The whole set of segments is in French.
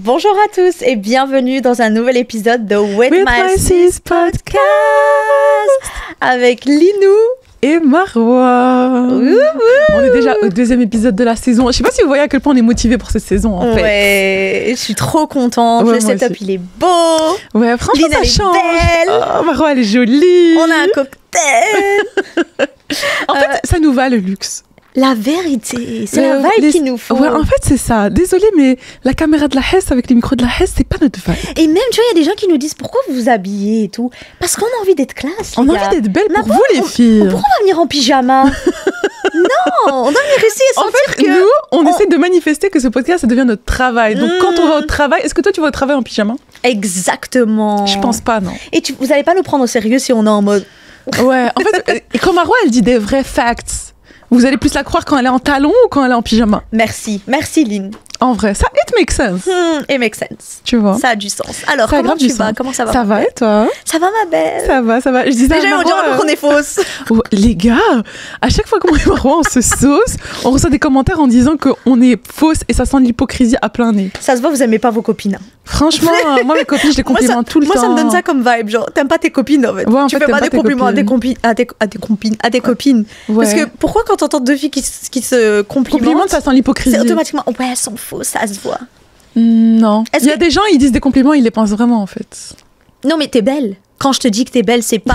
Bonjour à tous et bienvenue dans un nouvel épisode de With My Sis Podcast avec Linou et Marwa. On est déjà au deuxième épisode de la saison. Je sais pas si vous voyez à quel point on est motivé pour cette saison en fait. Ouais, je suis trop contente. Ouais, le setup il est beau. Ouais, franchement Lina, ça change. Belle. Oh, Marwa elle est jolie. On a un cocktail. En fait, ça nous va le luxe. La vérité, c'est la vibe qu'il nous faut. Ouais, en fait, c'est ça. Désolée, mais la caméra de la Hesse avec les micros de la Hesse, c'est pas notre vibe. Et même, tu vois, il y a des gens qui nous disent pourquoi vous vous habillez et tout. Parce qu'on a envie d'être classe. On a envie d'être belle pour vous, les filles. Pourquoi on va venir en pyjama? Non, on doit venir ici et sentir en fait, que... nous, on essaie de manifester que ce podcast, ça devient notre travail. Donc, quand on va au travail, est-ce que toi, tu vas au travail en pyjama? Exactement. Je pense pas, non. Et vous allez pas nous prendre au sérieux si on est en mode... Ouais, en fait, quand Marwa, elle dit des vrais facts, vous allez plus la croire quand elle est en talons ou quand elle est en pyjama? Merci Lynn. En vrai, ça, it makes sense. It makes sense. Tu vois. Ça a du sens. Alors, ça comment tu vas? Comment ça va? Ça va et toi? Ça va ma belle? Ça va. Je disais déjà, on dirait qu'on est fausse. Les gars, à chaque fois que moi et Marwa, on se sauce, on reçoit des commentaires en disant qu'on est fausse et ça sent l'hypocrisie à plein nez. Ça se voit, vous aimez pas vos copines. Franchement, moi mes copines, je les complimente tout le temps. Moi, ça me donne ça comme vibe. Genre, t'aimes pas tes copines en fait. Ouais, tu fais pas des compliments à tes copines. Ouais. Parce que pourquoi quand t'entends deux filles qui se complimentent, ça sent l'hypocrisie. C'est automatiquement, ouais, elles sont fausses, ça se voit. Non. Il y a des gens, ils disent des compliments, ils les pensent vraiment en fait. Non, mais t'es belle. Quand je te dis que t'es belle, c'est même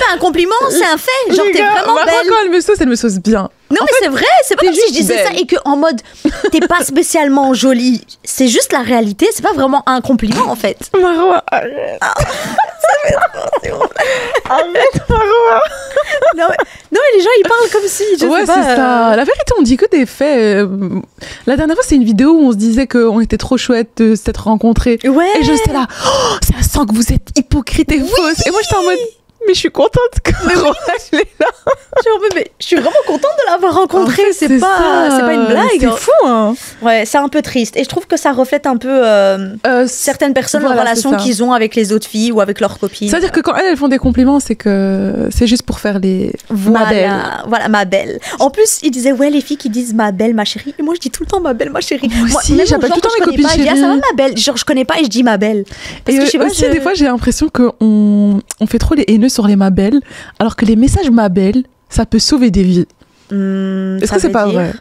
pas un compliment, c'est un fait. Genre, t'es vraiment belle. Quand elle me sauce bien. Non, mais c'est vrai, c'est pas comme si je disais ça et que en mode t'es pas spécialement jolie. C'est juste la réalité, c'est pas vraiment un compliment en fait. Marwa, arrête. Arrête, Marwa. Non, mais les gens ils parlent comme si. Je sais pas, c'est ça. La vérité, on dit que des faits. La dernière fois, c'est une vidéo où on se disait qu'on était trop chouette de s'être rencontrés. Ouais. Et je j'étais là, ça sent que vous êtes hypocrite et fausse. Et moi, j'étais en mode. Mais je suis contente que Marwa elle est là. Mais je suis vraiment contente de l'avoir rencontrée. En fait, c'est pas une blague. C'est fou, hein. Ouais, c'est un peu triste. Et je trouve que ça reflète un peu certaines personnes, la relation qu'ils ont avec les autres filles ou avec leurs copines. C'est-à-dire que quand elles font des compliments, c'est que c'est juste pour faire les ma belle. Voilà, ma belle. En plus, ils disaient, ouais, les filles qui disent ma belle, ma chérie. Et moi, je dis tout le temps ma belle, ma chérie. Moi aussi, j'appelle tout le temps mes copines chéries. Je dis, ça va ma belle. Genre, je connais pas et je dis ma belle. Parce que je sais pas, des fois, j'ai l'impression qu'on fait trop les haineux sur les ma belle, alors que les messages ma belle, ça peut sauver des vies. Est-ce que c'est pas vrai?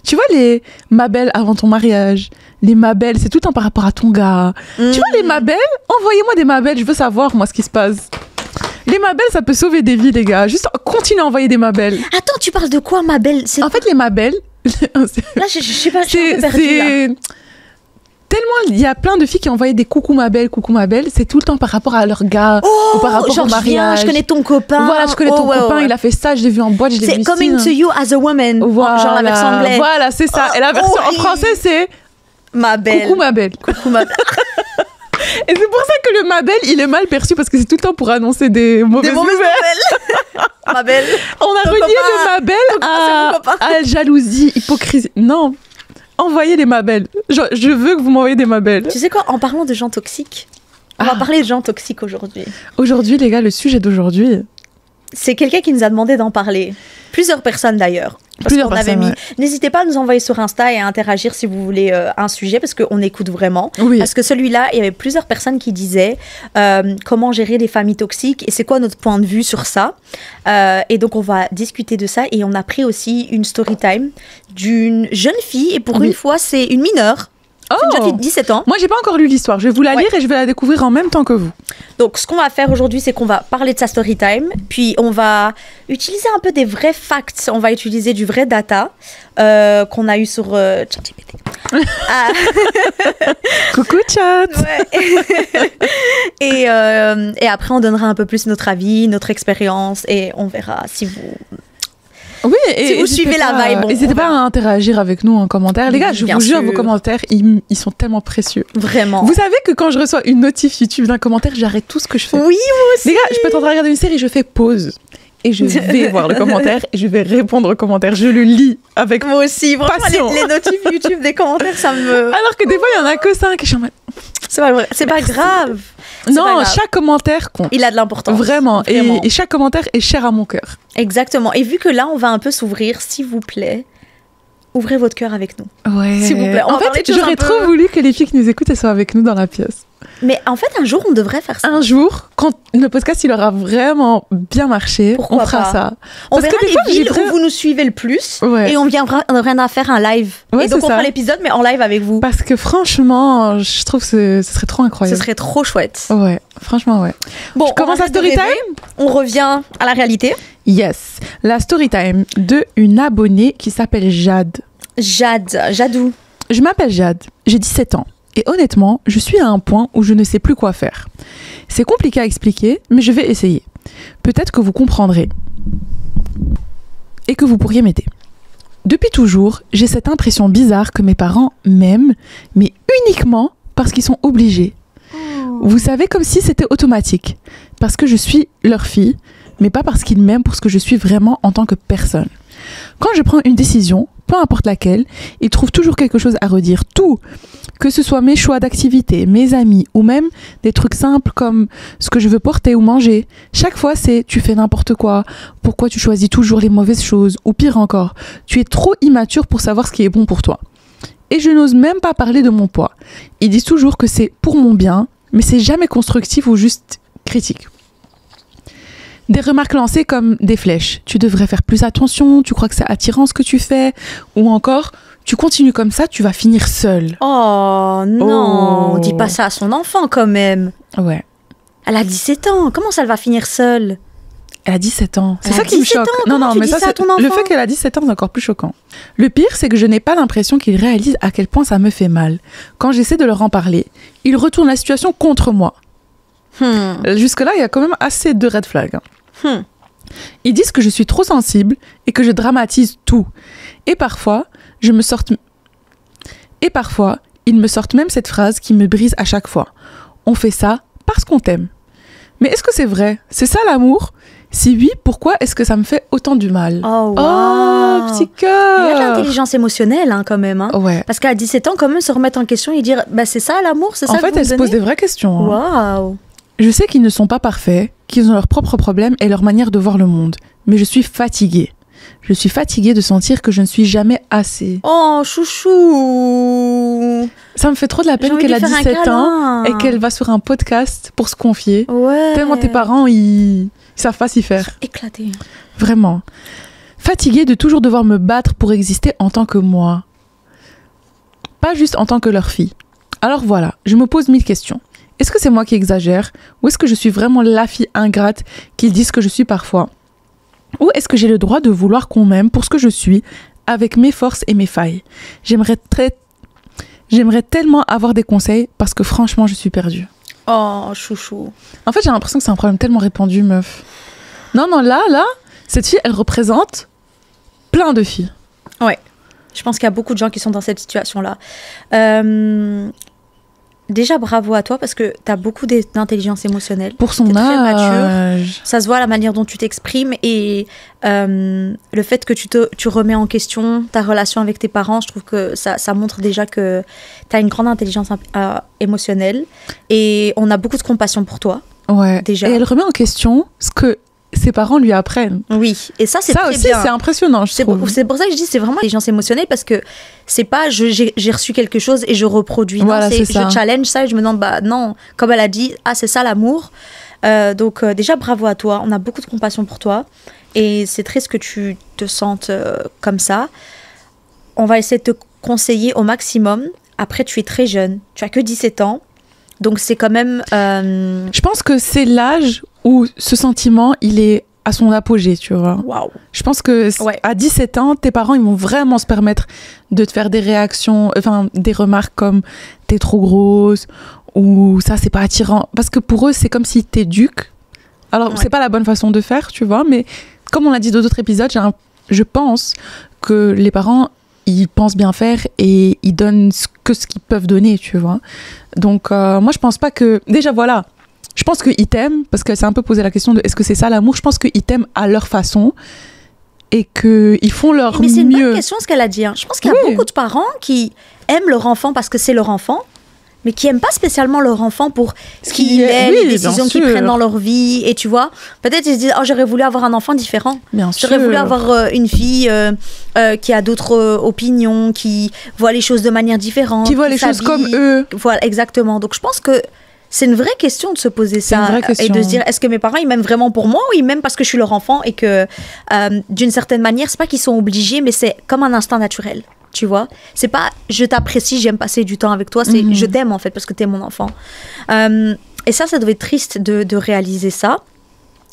Tu vois les ma belle avant ton mariage, les ma belle, c'est tout le temps par rapport à ton gars. Tu vois les ma belle, envoyez-moi des ma belles, je veux savoir moi ce qui se passe. Les ma belles, ça peut sauver des vies les gars. Juste continuez à envoyer des ma belles. Attends, tu parles de quoi ma belle? En fait les ma belles, là je sais pas, je suis un peu perdue là. Tellement il y a plein de filles qui envoyaient des coucou ma belle, c'est tout le temps par rapport à leur gars ou par rapport au mariage. Je connais ton copain. Voilà, je connais ton copain, il a fait ça, je l'ai vu en boîte, je l'ai vu ici. C'est coming to you as a woman. Voilà, genre la version anglaise. Voilà, c'est ça. Et la version en français, c'est ma belle. Coucou ma belle. Coucou ma belle. Et c'est pour ça que le ma belle, il est mal perçu parce que c'est tout le temps pour annoncer des mauvaises nouvelles. Ma belle. On a relié le ma belle à jalousie, hypocrisie. Non. Envoyez les ma belles. Je veux que vous m'envoyez des ma belles. Tu sais quoi, en parlant de gens toxiques, on va parler de gens toxiques aujourd'hui. Aujourd'hui, les gars, le sujet d'aujourd'hui... C'est quelqu'un qui nous a demandé d'en parler. Plusieurs personnes d'ailleurs. Plusieurs personnes, ouais. N'hésitez pas à nous envoyer sur Insta et à interagir si vous voulez un sujet, parce qu'on écoute vraiment. Oui. Parce que celui-là, il y avait plusieurs personnes qui disaient comment gérer les familles toxiques et c'est quoi notre point de vue sur ça. Et donc, on va discuter de ça. Et on a pris aussi une story time d'une jeune fille. Et pour une fois, c'est une mineure. C'est une jeune fille de 17 ans. Moi, j'ai pas encore lu l'histoire. Je vais vous la lire et je vais la découvrir en même temps que vous. Donc, ce qu'on va faire aujourd'hui, c'est qu'on va parler de sa story time. Puis, on va utiliser un peu des vrais facts. On va utiliser du vrai data qu'on a eu sur ChatGPT. Coucou, chat. Ouais. Et après, on donnera un peu plus notre avis, notre expérience. Et on verra si vous... Oui, si vous suivez la vibe. N'hésitez pas à interagir avec nous en commentaire. Les gars, je vous jure, vos commentaires, ils sont tellement précieux. Vraiment. Vous savez que quand je reçois une notif YouTube d'un commentaire, j'arrête tout ce que je fais. Oui, moi aussi. Les gars, je peux être en train de regarder une série, je fais pause. Et je vais voir le commentaire et je vais répondre aux commentaires. Je le lis avec moi aussi. passion. Les notifs YouTube des commentaires, ça me... Alors que des fois, il n'y en a que 5. C'est pas vrai. C'est pas grave. Non, chaque commentaire compte. Il a de l'importance. Vraiment. Et chaque commentaire est cher à mon cœur. Exactement. Et vu que là, on va un peu s'ouvrir, s'il vous plaît, ouvrez votre cœur avec nous. Ouais. S'il vous plaît. En fait, j'aurais trop voulu que les filles qui nous écoutent, elles soient avec nous dans la pièce. Mais en fait, un jour, on devrait faire ça. Un jour, quand le podcast il aura vraiment bien marché, on fera ça. On verra les villes où vous nous suivez le plus et on viendra faire un live. Et donc on fera l'épisode, mais en live avec vous. Parce que franchement, je trouve que ce serait trop incroyable. Ce serait trop chouette. Ouais, franchement, ouais. Bon, je commence la story time. On revient à la réalité. Yes, la story time de une abonnée qui s'appelle Jade. Jadou. Je m'appelle Jade, j'ai 17 ans. Et honnêtement, je suis à un point où je ne sais plus quoi faire. C'est compliqué à expliquer, mais je vais essayer. Peut-être que vous comprendrez. Et que vous pourriez m'aider. Depuis toujours, j'ai cette impression bizarre que mes parents m'aiment, mais uniquement parce qu'ils sont obligés. Vous savez, comme si c'était automatique. Parce que je suis leur fille, mais pas parce qu'ils m'aiment pour ce que je suis vraiment en tant que personne. Quand je prends une décision, peu importe laquelle, ils trouvent toujours quelque chose à redire. Tout, que ce soit mes choix d'activité, mes amis, ou même des trucs simples comme ce que je veux porter ou manger. Chaque fois, c'est « tu fais n'importe quoi »,« pourquoi tu choisis toujours les mauvaises choses » ou pire encore, « tu es trop immature pour savoir ce qui est bon pour toi ». Et je n'ose même pas parler de mon poids. Ils disent toujours que c'est pour mon bien, mais c'est jamais constructif ou juste critique. Des remarques lancées comme des flèches. Tu devrais faire plus attention, tu crois que c'est attirant ce que tu fais. Ou encore, tu continues comme ça, tu vas finir seule. Oh non, dis pas ça à son enfant quand même. Ouais. Elle a 17 ans, comment ça elle va finir seule? Elle a 17 ans. C'est ça qui me choque. Non, mais ça, c'est le fait qu'elle a 17 ans, c'est encore plus choquant. Le pire, c'est que je n'ai pas l'impression qu'ils réalisent à quel point ça me fait mal. Quand j'essaie de leur en parler, ils retournent la situation contre moi. Jusque-là, il y a quand même assez de red flags. Ils disent que je suis trop sensible et que je dramatise tout. Et parfois, ils me sortent même cette phrase qui me brise à chaque fois. On fait ça parce qu'on t'aime. Mais est-ce que c'est vrai? C'est ça l'amour? Si oui, pourquoi est-ce que ça me fait autant du mal? Oh, wow. Oh, petit cœur! Il y a de l'intelligence émotionnelle quand même. Ouais. Parce qu'à 17 ans, quand même, se remettre en question et dire bah, c'est ça l'amour, c'est ça. En fait, elle se pose des vraies questions. Waouh! Je sais qu'ils ne sont pas parfaits, qu'ils ont leurs propres problèmes et leur manière de voir le monde. Mais je suis fatiguée. Je suis fatiguée de sentir que je ne suis jamais assez. Oh, chouchou! Ça me fait trop de la peine qu'elle a 17 ans et qu'elle va sur un podcast pour se confier. Ouais. Tellement tes parents, ils savent pas s'y faire. Éclaté. Vraiment. Fatiguée de toujours devoir me battre pour exister en tant que moi. Pas juste en tant que leur fille. Alors voilà, je me pose 1000 questions. Est-ce que c'est moi qui exagère? Ou est-ce que je suis vraiment la fille ingrate qu'ils disent que je suis parfois? Ou est-ce que j'ai le droit de vouloir qu'on m'aime pour ce que je suis, avec mes forces et mes failles? J'aimerais tellement avoir des conseils parce que franchement, je suis perdue. Oh, chouchou. En fait, j'ai l'impression que c'est un problème tellement répandu, meuf. Non, là, cette fille, elle représente plein de filles. Ouais. Je pense qu'il y a beaucoup de gens qui sont dans cette situation-là. Déjà, bravo à toi parce que tu as beaucoup d'intelligence émotionnelle. Pour son âge. Très mature. Ça se voit à la manière dont tu t'exprimes et le fait que tu remets en question ta relation avec tes parents, je trouve que ça montre déjà que tu as une grande intelligence émotionnelle et on a beaucoup de compassion pour toi. Ouais. Déjà. Et elle remet en question ce que ses parents lui apprennent. Oui, et ça c'est très aussi, bien. C'est impressionnant, je trouve. C'est pour ça que je dis c'est vraiment l'intelligence émotionnelle parce que c'est pas j'ai reçu quelque chose et je reproduis. Voilà, non, je challenge ça et je me demande bah non, comme elle a dit, c'est ça l'amour. Donc déjà bravo à toi, on a beaucoup de compassion pour toi et c'est triste que tu te sentes comme ça. On va essayer de te conseiller au maximum. Après tu es très jeune, tu as que 17 ans. Donc c'est quand même... Je pense que c'est l'âge où ce sentiment, il est à son apogée, tu vois. Waouh. Je pense que à 17 ans, tes parents, ils vont vraiment se permettre de te faire des réactions, des remarques comme « t'es trop grosse » ou « ça, c'est pas attirant ». Parce que pour eux, c'est comme si t'éduques. Alors, c'est pas la bonne façon de faire, tu vois, mais comme on l'a dit dans d'autres épisodes, je pense que les parents... ils pensent bien faire et ils donnent ce qu'ils peuvent donner, tu vois. Donc, moi, je pense pas que... Déjà, voilà, je pense qu'ils t'aiment, parce qu'elle s'est un peu posé la question de est-ce que c'est ça l'amour? Je pense qu'ils t'aiment à leur façon et qu'ils font leur mieux. Mais c'est une bonne question, ce qu'elle a dit. Hein. Je pense qu'il y a beaucoup de parents qui aiment leur enfant parce que c'est leur enfant mais qui n'aiment pas spécialement leur enfant pour ce qu'il est, les décisions qu'ils prennent dans leur vie. Et tu vois, peut-être ils se disent, oh, j'aurais voulu avoir un enfant différent. J'aurais voulu avoir une fille qui a d'autres opinions, qui voit les choses de manière différente. Qui voit les choses comme eux. Voilà, exactement. Donc je pense que c'est une vraie question de se poser ça et de se dire, est-ce que mes parents, ils m'aiment vraiment pour moi ou ils m'aiment parce que je suis leur enfant et que d'une certaine manière, c'est pas qu'ils sont obligés, mais c'est comme un instinct naturel. Tu vois, c'est pas je t'apprécie, j'aime passer du temps avec toi, c'est je t'aime en fait parce que t'es mon enfant. Et ça doit être triste de réaliser ça.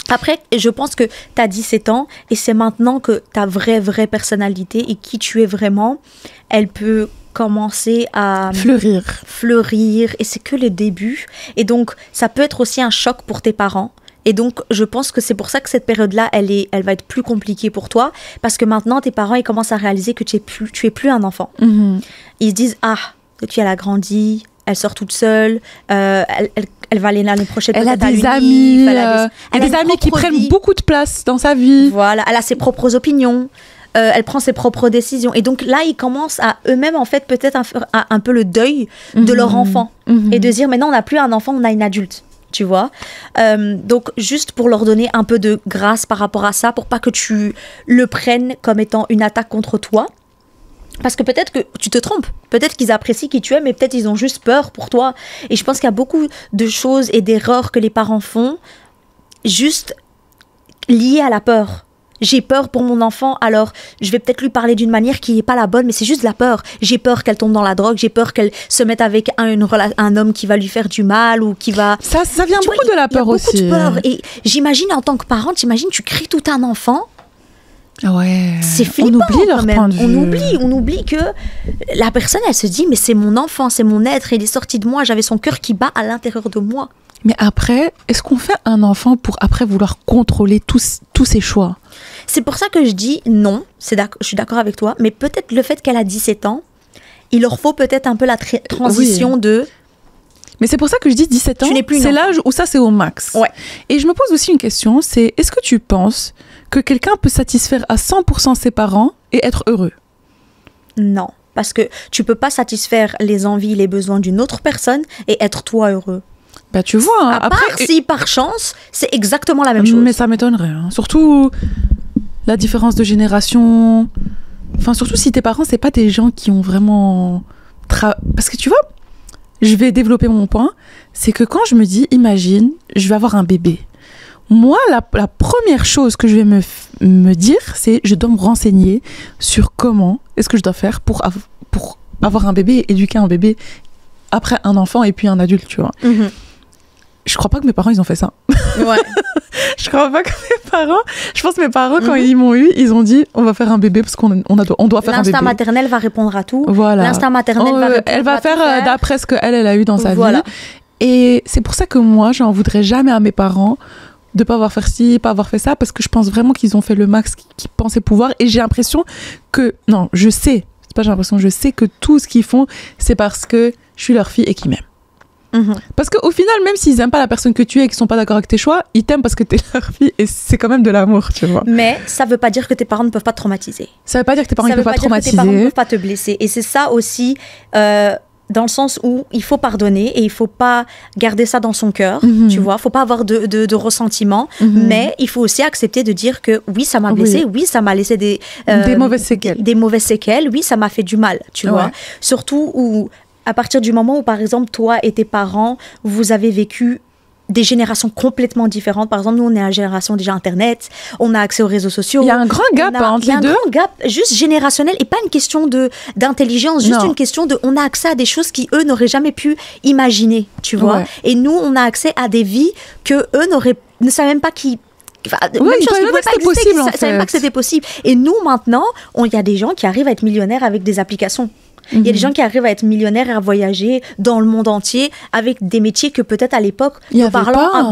Après, je pense que t'as 17 ans et c'est maintenant que ta vraie personnalité et qui tu es vraiment, elle peut commencer à fleurir et c'est que le début. Et donc, ça peut être aussi un choc pour tes parents. Et donc, je pense que c'est pour ça que cette période-là, elle va être plus compliquée pour toi. Parce que maintenant, tes parents, ils commencent à réaliser que tu es plus un enfant. Ils se disent, depuis elle a grandi, elle sort toute seule, elle va aller l'année prochaine. Elle a des amis. Elle a des amis qui prennent beaucoup de place dans sa vie. Voilà, elle a ses propres opinions. Elle prend ses propres décisions. Et donc là, ils commencent à eux-mêmes, en fait, peut-être un peu le deuil de leur enfant. Et de dire, maintenant, on n'a plus un enfant, on a une adulte. Tu vois, donc juste pour leur donner un peu de grâce par rapport à ça, pour pas que tu le prennes comme étant une attaque contre toi, parce que peut-être que tu te trompes, peut-être qu'ils apprécient qui tu es, mais peut-être ils ont juste peur pour toi. Et je pense qu'il y a beaucoup de choses et d'erreurs que les parents font juste liées à la peur. J'ai peur pour mon enfant, alors je vais peut-être lui parler d'une manière qui n'est pas la bonne, mais c'est juste de la peur. J'ai peur qu'elle tombe dans la drogue, j'ai peur qu'elle se mette avec un homme qui va lui faire du mal ou qui va... Ça vient beaucoup de la peur aussi. Il y a beaucoup de peur. Et j'imagine en tant que parent, tu crées tout un enfant. Ouais. C'est flippant. On oublie leur point de vue. On oublie que la personne, elle se dit, mais c'est mon enfant, c'est mon être, il est sorti de moi, j'avais son cœur qui bat à l'intérieur de moi. Mais après, est-ce qu'on fait un enfant pour après vouloir contrôler tous ses choix ? C'est pour ça que je dis non, je suis d'accord avec toi, mais peut-être le fait qu'elle a 17 ans, il leur faut peut-être un peu la transition de... Mais c'est pour ça que je dis 17 ans, c'est l'âge où ça c'est au max. Ouais. Et je me pose aussi une question, c'est est-ce que tu penses que quelqu'un peut satisfaire à 100% ses parents et être heureux ? Non, parce que tu peux pas satisfaire les envies, les besoins d'une autre personne et être toi heureux. Bah tu vois, hein, à part si par chance, c'est exactement la même chose. Mais ça m'étonnerait, hein. Surtout la différence de génération. Enfin, surtout si tes parents, c'est pas des gens qui ont vraiment... Parce que tu vois, je vais développer mon point, c'est que quand je me dis, imagine, je vais avoir un bébé. Moi, la première chose que je vais me dire, c'est je dois me renseigner sur comment est-ce que je dois faire pour avoir un bébé et éduquer un bébé après un enfant et puis un adulte, tu vois. Je crois pas que mes parents, ils ont fait ça. Ouais. Je crois pas que je pense que mes parents, quand ils m'ont eu, ils ont dit, on va faire un bébé parce qu'on doit faire un bébé. L'instinct maternel va répondre à tout. Voilà. L'instinct maternel va répondre elle va à faire tout d'après ce qu'elle a eu dans sa vie. Et c'est pour ça que moi, j'en voudrais jamais à mes parents de pas avoir fait ci, pas avoir fait ça, parce que je pense vraiment qu'ils ont fait le max qu'ils pensaient pouvoir. Et j'ai l'impression que, non, je sais que tout ce qu'ils font, c'est parce que je suis leur fille et qu'ils m'aiment. Parce qu'au final, même s'ils n'aiment pas la personne que tu es et qu'ils sont pas d'accord avec tes choix, ils t'aiment parce que t'es leur fille et c'est quand même de l'amour, tu vois. Mais ça veut pas dire que tes parents ne peuvent pas te traumatiser. Ça veut pas dire que tes parents ne peuvent pas te traumatiser. Ça veut pas dire que tes parents ne peuvent pas te blesser. Et c'est ça aussi, dans le sens où il faut pardonner et il faut pas garder ça dans son cœur, tu vois. Faut pas avoir de ressentiment, mais il faut aussi accepter de dire que oui, ça m'a blessé, oui, ça m'a laissé des mauvaises séquelles. Des mauvaises séquelles, oui, ça m'a fait du mal, tu vois. Surtout où à partir du moment où, par exemple, toi et tes parents, vous avez vécu des générations complètement différentes. Par exemple, nous, on est à la génération déjà Internet, on a accès aux réseaux sociaux. Il y a un grand gap entre les deux. Il y a un grand gap juste générationnel et pas une question d'intelligence, juste une question de... On a accès à des choses qui, eux, n'auraient jamais pu imaginer, tu vois. Et nous, on a accès à des vies que eux ne savaient même pas qui... Enfin, même chose ne pouvait pas exister, ils ne savaient pas que c'était possible. Et nous, maintenant, il y a des gens qui arrivent à être millionnaires avec des applications. Il y a des gens qui arrivent à être millionnaires et à voyager dans le monde entier avec des métiers que peut-être à l'époque, nos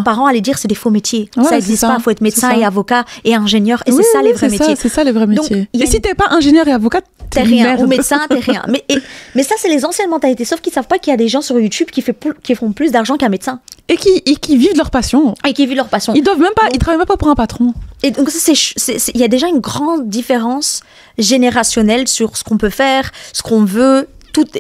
parents allaient dire c'est des faux métiers. Ça n'existe pas, il faut être médecin et avocat et ingénieur. Et c'est ça les vrais métiers. C'est ça les vrais métiers. Et si tu n'es pas ingénieur et avocat, t'es rien. Ou médecin, t'es rien. Mais ça, c'est les anciennes mentalités. Sauf qu'ils ne savent pas qu'il y a des gens sur YouTube qui font plus d'argent qu'un médecin. Et qui vivent de leur passion. Ils travaillent même pas pour un patron. Et donc, il y a déjà une grande différence générationnelle sur ce qu'on peut faire, ce qu'on veut,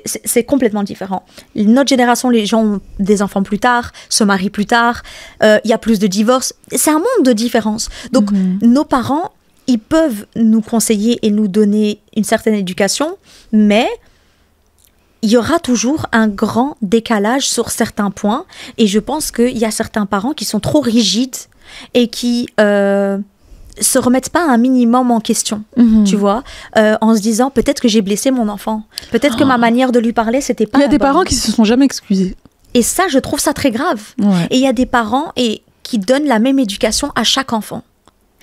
c'est complètement différent. Notre génération, les gens ont des enfants plus tard, se marient plus tard, il y a plus de divorces. C'est un monde de différence. Donc, nos parents, ils peuvent nous conseiller et nous donner une certaine éducation, mais il y aura toujours un grand décalage sur certains points. Et je pense qu'il y a certains parents qui sont trop rigides et qui se remettent pas un minimum en question, tu vois, en se disant peut-être que j'ai blessé mon enfant, peut-être que ma manière de lui parler, c'était pas. Il y a des parents qui se sont jamais excusés. Et ça, je trouve ça très grave. Ouais. Et il y a des parents qui donnent la même éducation à chaque enfant.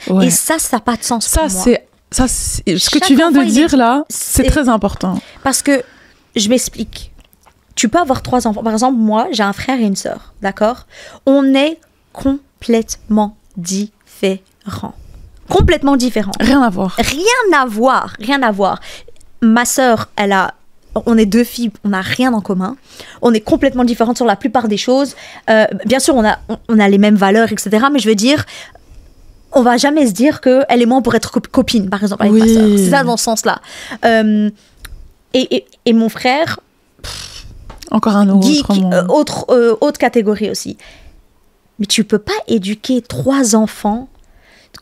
Ouais. Et ça n'a pas de sens pour moi. Ce que tu viens de dire là, c'est très important. Parce que, je m'explique. Tu peux avoir 3 enfants. Par exemple, moi, j'ai un frère et une sœur, d'accord? On est complètement différents. Complètement différents. Rien à voir. Rien à voir. Ma sœur, on est 2 filles, on n'a rien en commun. On est complètement différentes sur la plupart des choses. Bien sûr, on a les mêmes valeurs, etc. Mais je veux dire, on va jamais se dire qu'elle et moi, on pourrait être copines, par exemple, avec ma sœur. C'est ça, dans ce sens-là. Et mon frère... Encore un autre. Geek, autre catégorie aussi. Mais tu peux pas éduquer 3 enfants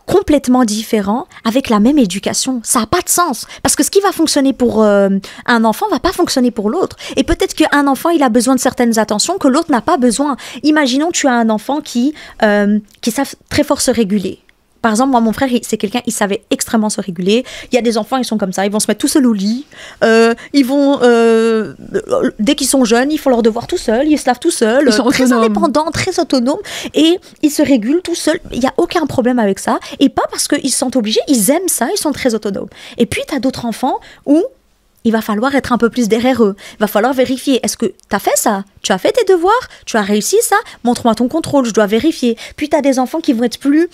complètement différents avec la même éducation. Ça n'a pas de sens. Parce que ce qui va fonctionner pour un enfant va pas fonctionner pour l'autre. Et peut-être qu'un enfant, il a besoin de certaines attentions que l'autre n'a pas besoin. Imaginons tu as un enfant qui savent très fort se réguler. Par exemple, moi, mon frère, c'est quelqu'un, il savait extrêmement se réguler. Il y a des enfants, ils sont comme ça, ils vont se mettre tout seuls au lit. Ils vont, dès qu'ils sont jeunes, ils font leurs devoirs tout seuls, ils se lavent tout seuls. Ils sont très indépendants, très autonomes. Et ils se régulent tout seuls. Il n'y a aucun problème avec ça. Et pas parce qu'ils se sentent obligés, ils aiment ça, ils sont très autonomes. Et puis, tu as d'autres enfants où il va falloir être un peu plus derrière eux. Il va falloir vérifier. Est-ce que tu as fait ça? Tu as fait tes devoirs? Tu as réussi ça? Montre-moi ton contrôle, je dois vérifier. Puis tu as des enfants qui vont être plus...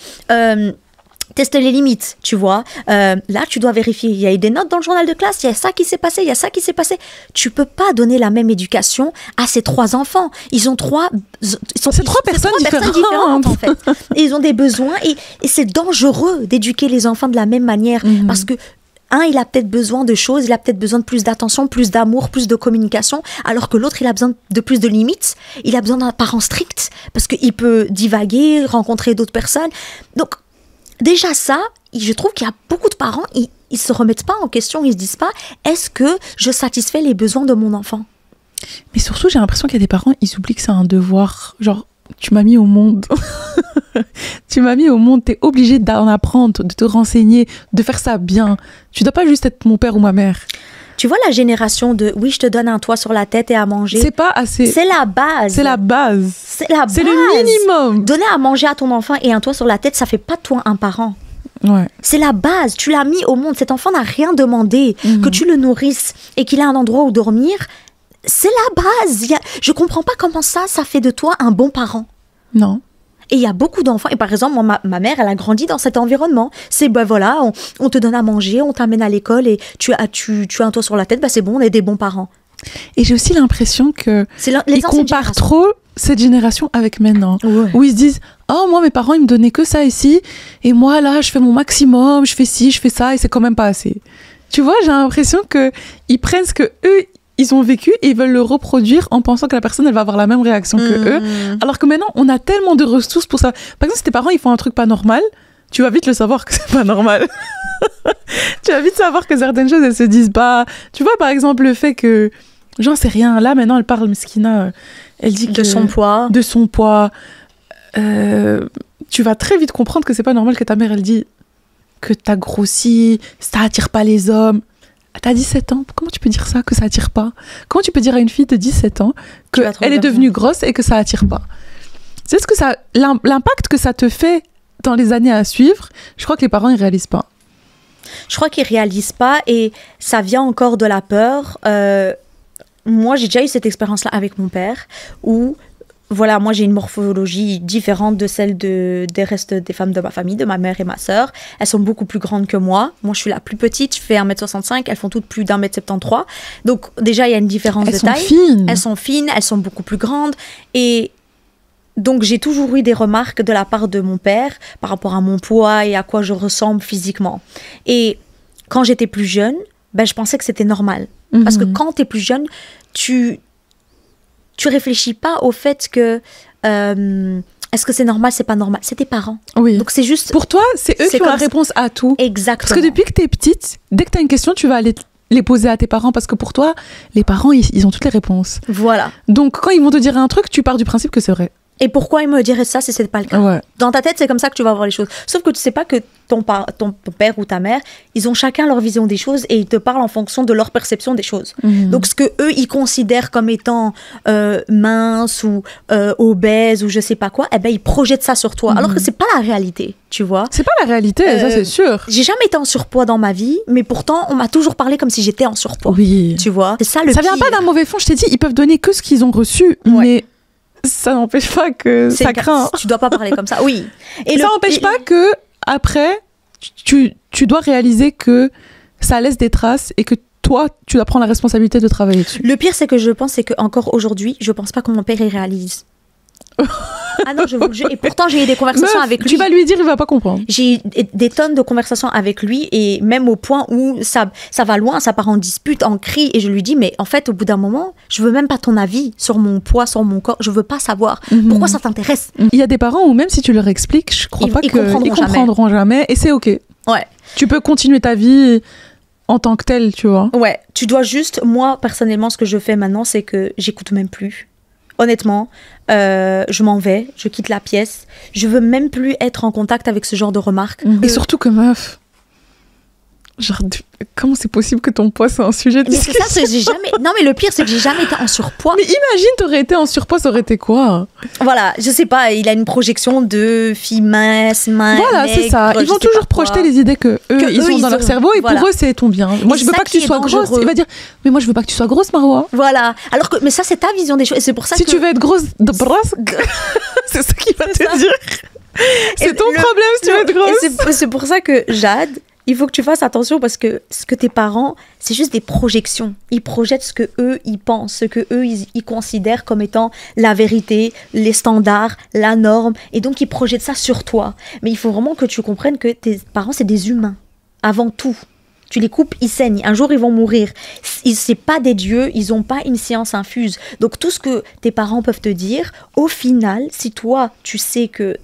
tester les limites, tu vois. Là, tu dois vérifier. Il y a eu des notes dans le journal de classe, il y a ça qui s'est passé, il y a ça qui s'est passé. Tu peux pas donner la même éducation à ces 3 enfants. Ils ont 3... C'est 3 personnes différentes, en fait. Et ils ont des besoins et c'est dangereux d'éduquer les enfants de la même manière. Parce que il a peut-être besoin de choses, il a peut-être besoin de plus d'attention, plus d'amour, plus de communication, alors que l'autre, il a besoin de plus de limites, il a besoin d'un parent strict, parce qu'il peut divaguer, rencontrer d'autres personnes. Donc, déjà ça, je trouve qu'il y a beaucoup de parents, ils se remettent pas en question, ils se disent pas, est-ce que je satisfais les besoins de mon enfant? Mais surtout, j'ai l'impression qu'il y a des parents, ils oublient que c'est un devoir, genre, tu m'as mis au monde. Tu m'as mis au monde, t'es obligé d'en apprendre, de te renseigner, de faire ça bien. Tu dois pas juste être mon père ou ma mère. Tu vois la génération de oui, je te donne un toit sur la tête et à manger. C'est pas assez. C'est la base. C'est la base. C'est la base. C'est le minimum. Donner à manger à ton enfant et un toit sur la tête, ça fait pas de toi un parent. Ouais. C'est la base. Tu l'as mis au monde. Cet enfant n'a rien demandé. Que tu le nourrisses et qu'il a un endroit où dormir, c'est la base. Je comprends pas comment ça fait de toi un bon parent. Non. Et il y a beaucoup d'enfants, et par exemple, moi, ma mère, elle a grandi dans cet environnement. C'est, voilà, on te donne à manger, on t'amène à l'école, et tu as un toit sur la tête, c'est bon, on est des bons parents. Et j'ai aussi l'impression qu'ils comparent trop cette génération avec maintenant. Ouais. Où ils se disent, oh, moi, mes parents, ils me donnaient que ça ici, et moi, là, je fais mon maximum, je fais ci, je fais ça, et c'est quand même pas assez. Tu vois, j'ai l'impression qu'ils prennent ce que eux, ils ont vécu et ils veulent le reproduire en pensant que la personne, elle va avoir la même réaction que eux. Alors que maintenant, on a tellement de ressources pour ça. Par exemple, si tes parents, ils font un truc pas normal, tu vas vite le savoir que c'est pas normal. Tu vas vite savoir que certaines choses, elles se disent pas. Tu vois, par exemple, le fait que, j'en sais rien, là, maintenant, elle parle, Meskina, elle dit de son poids. De son poids. Tu vas très vite comprendre que c'est pas normal que ta mère, elle dit que t'as grossi, ça attire pas les hommes. T'as 17 ans, comment tu peux dire ça, que ça attire pas? Comment tu peux dire à une fille de 17 ans qu'elle est devenue grosse et que ça attire pas? C'est ce que l'impact que ça te fait dans les années à suivre, je crois que les parents, ils réalisent pas. Je crois qu'ils réalisent pas et ça vient encore de la peur. Moi, j'ai déjà eu cette expérience-là avec mon père où... Voilà, moi j'ai une morphologie différente de celle des restes des femmes de ma famille, de ma mère et ma sœur. Elles sont beaucoup plus grandes que moi. Moi je suis la plus petite, je fais 1m65, elles font toutes plus d'1m73. Donc déjà il y a une différence de taille. Elles sont fines, elles sont beaucoup plus grandes. Et donc j'ai toujours eu des remarques de la part de mon père par rapport à mon poids et à quoi je ressemble physiquement. Et quand j'étais plus jeune, je pensais que c'était normal. Parce que quand tu es plus jeune, tu réfléchis pas au fait que est-ce que c'est normal, c'est pas normal. C'est tes parents. Oui. Donc c'est juste... Pour toi, c'est eux qui ont la réponse à tout. Exactement. Parce que depuis que tu es petite, dès que tu as une question, tu vas aller les poser à tes parents parce que pour toi, les parents, ils ont toutes les réponses. Voilà. Donc quand ils vont te dire un truc, tu pars du principe que c'est vrai. Et pourquoi ils me diraient ça si c'est pas le cas? Ouais. Dans ta tête, c'est comme ça que tu vas voir les choses. Sauf que tu sais pas que ton père ou ta mère, ils ont chacun leur vision des choses et ils te parlent en fonction de leur perception des choses. Donc ce que eux ils considèrent comme étant mince ou obèse ou je sais pas quoi, eh ben ils projettent ça sur toi. Alors que c'est pas la réalité, tu vois. C'est pas la réalité, ça c'est sûr. J'ai jamais été en surpoids dans ma vie, mais pourtant on m'a toujours parlé comme si j'étais en surpoids. Oui. Tu vois. C'est ça le Ça pire. vient pas d'un mauvais fond. Je t'ai dit, ils peuvent donner que ce qu'ils ont reçu, mais ça n'empêche pas que ça craint. Tu dois pas parler comme ça. Oui. Et ça n'empêche pas que après, tu dois réaliser que ça laisse des traces et que toi, tu dois prendre la responsabilité de travailler dessus. Le pire, c'est que je pense, c'est qu'encore aujourd'hui, je pense pas que mon père y réalise. Ah non, je vous le jure. Et pourtant, j'ai eu des conversations avec lui. Tu vas lui dire, il va pas comprendre. J'ai eu des tonnes de conversations avec lui et même au point où ça va loin, ça part en dispute, en cri. Et je lui dis, mais en fait, au bout d'un moment, je veux même pas ton avis sur mon poids, sur mon corps. Je veux pas savoir. Pourquoi ça t'intéresse? Il y a des parents où même si tu leur expliques, je crois pas qu'ils comprendront jamais. Et c'est OK. Ouais. Tu peux continuer ta vie en tant que telle, tu vois. Ouais. Tu dois juste, moi, personnellement, ce que je fais maintenant, c'est que j'écoute même plus. Honnêtement, je m'en vais, je quitte la pièce. Je veux même plus être en contact avec ce genre de remarques. Et surtout que meuf, genre, comment c'est possible que ton poids soit un sujet de discussion? Mais c'est ça, c'est que j'ai jamais... Non, mais le pire, c'est que j'ai jamais été en surpoids. Mais imagine, t'aurais été en surpoids, ça aurait été quoi? Voilà, je sais pas, il a une projection de fille mince, voilà, c'est ça. Ils vont toujours projeter les idées que eux, ils ont dans leur cerveau et pour eux, c'est ton bien. Moi, je veux pas que tu sois grosse. Il va dire, mais moi, je veux pas que tu sois grosse, Marois. Voilà. Alors que, mais ça, c'est ta vision des choses. Et c'est pour ça que... Si tu veux être grosse de bras, c'est ça qu'il va te dire. C'est ton problème si tu veux être grosse. C'est pour ça que Jade, il faut que tu fasses attention parce que ce que tes parents, c'est juste des projections. Ils projettent ce que eux ils pensent, ce que eux ils considèrent comme étant la vérité, les standards, la norme. Et donc, ils projettent ça sur toi. Mais il faut vraiment que tu comprennes que tes parents, c'est des humains. Avant tout. Tu les coupes, ils saignent. Un jour, ils vont mourir. C'est pas des dieux, ils ont pas une science infuse. Donc, tout ce que tes parents peuvent te dire, au final, si toi, tu sais que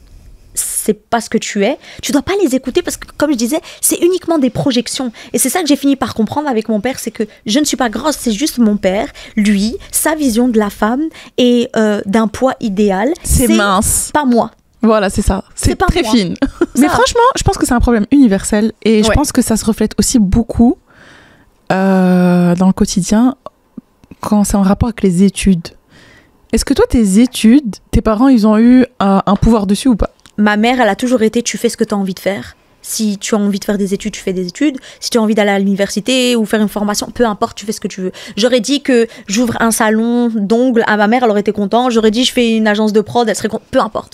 c'est pas ce que tu es, tu dois pas les écouter parce que, comme je disais, c'est uniquement des projections. Et c'est ça que j'ai fini par comprendre avec mon père, c'est que je ne suis pas grosse, c'est juste mon père, lui, sa vision de la femme et d'un poids idéal. C'est mince. Pas moi. Voilà, c'est ça. C'est pas très fine. Mais franchement, je pense que c'est un problème universel et je pense que ça se reflète aussi beaucoup dans le quotidien quand c'est en rapport avec les études. Est-ce que toi, tes études, tes parents, ils ont eu un pouvoir dessus ou pas? Ma mère, elle a toujours été, tu fais ce que tu as envie de faire. Si tu as envie de faire des études, tu fais des études. Si tu as envie d'aller à l'université ou faire une formation, peu importe, tu fais ce que tu veux. J'aurais dit que j'ouvre un salon d'ongles à ma mère, elle aurait été contente. J'aurais dit je fais une agence de prod, elle serait contente. Peu importe.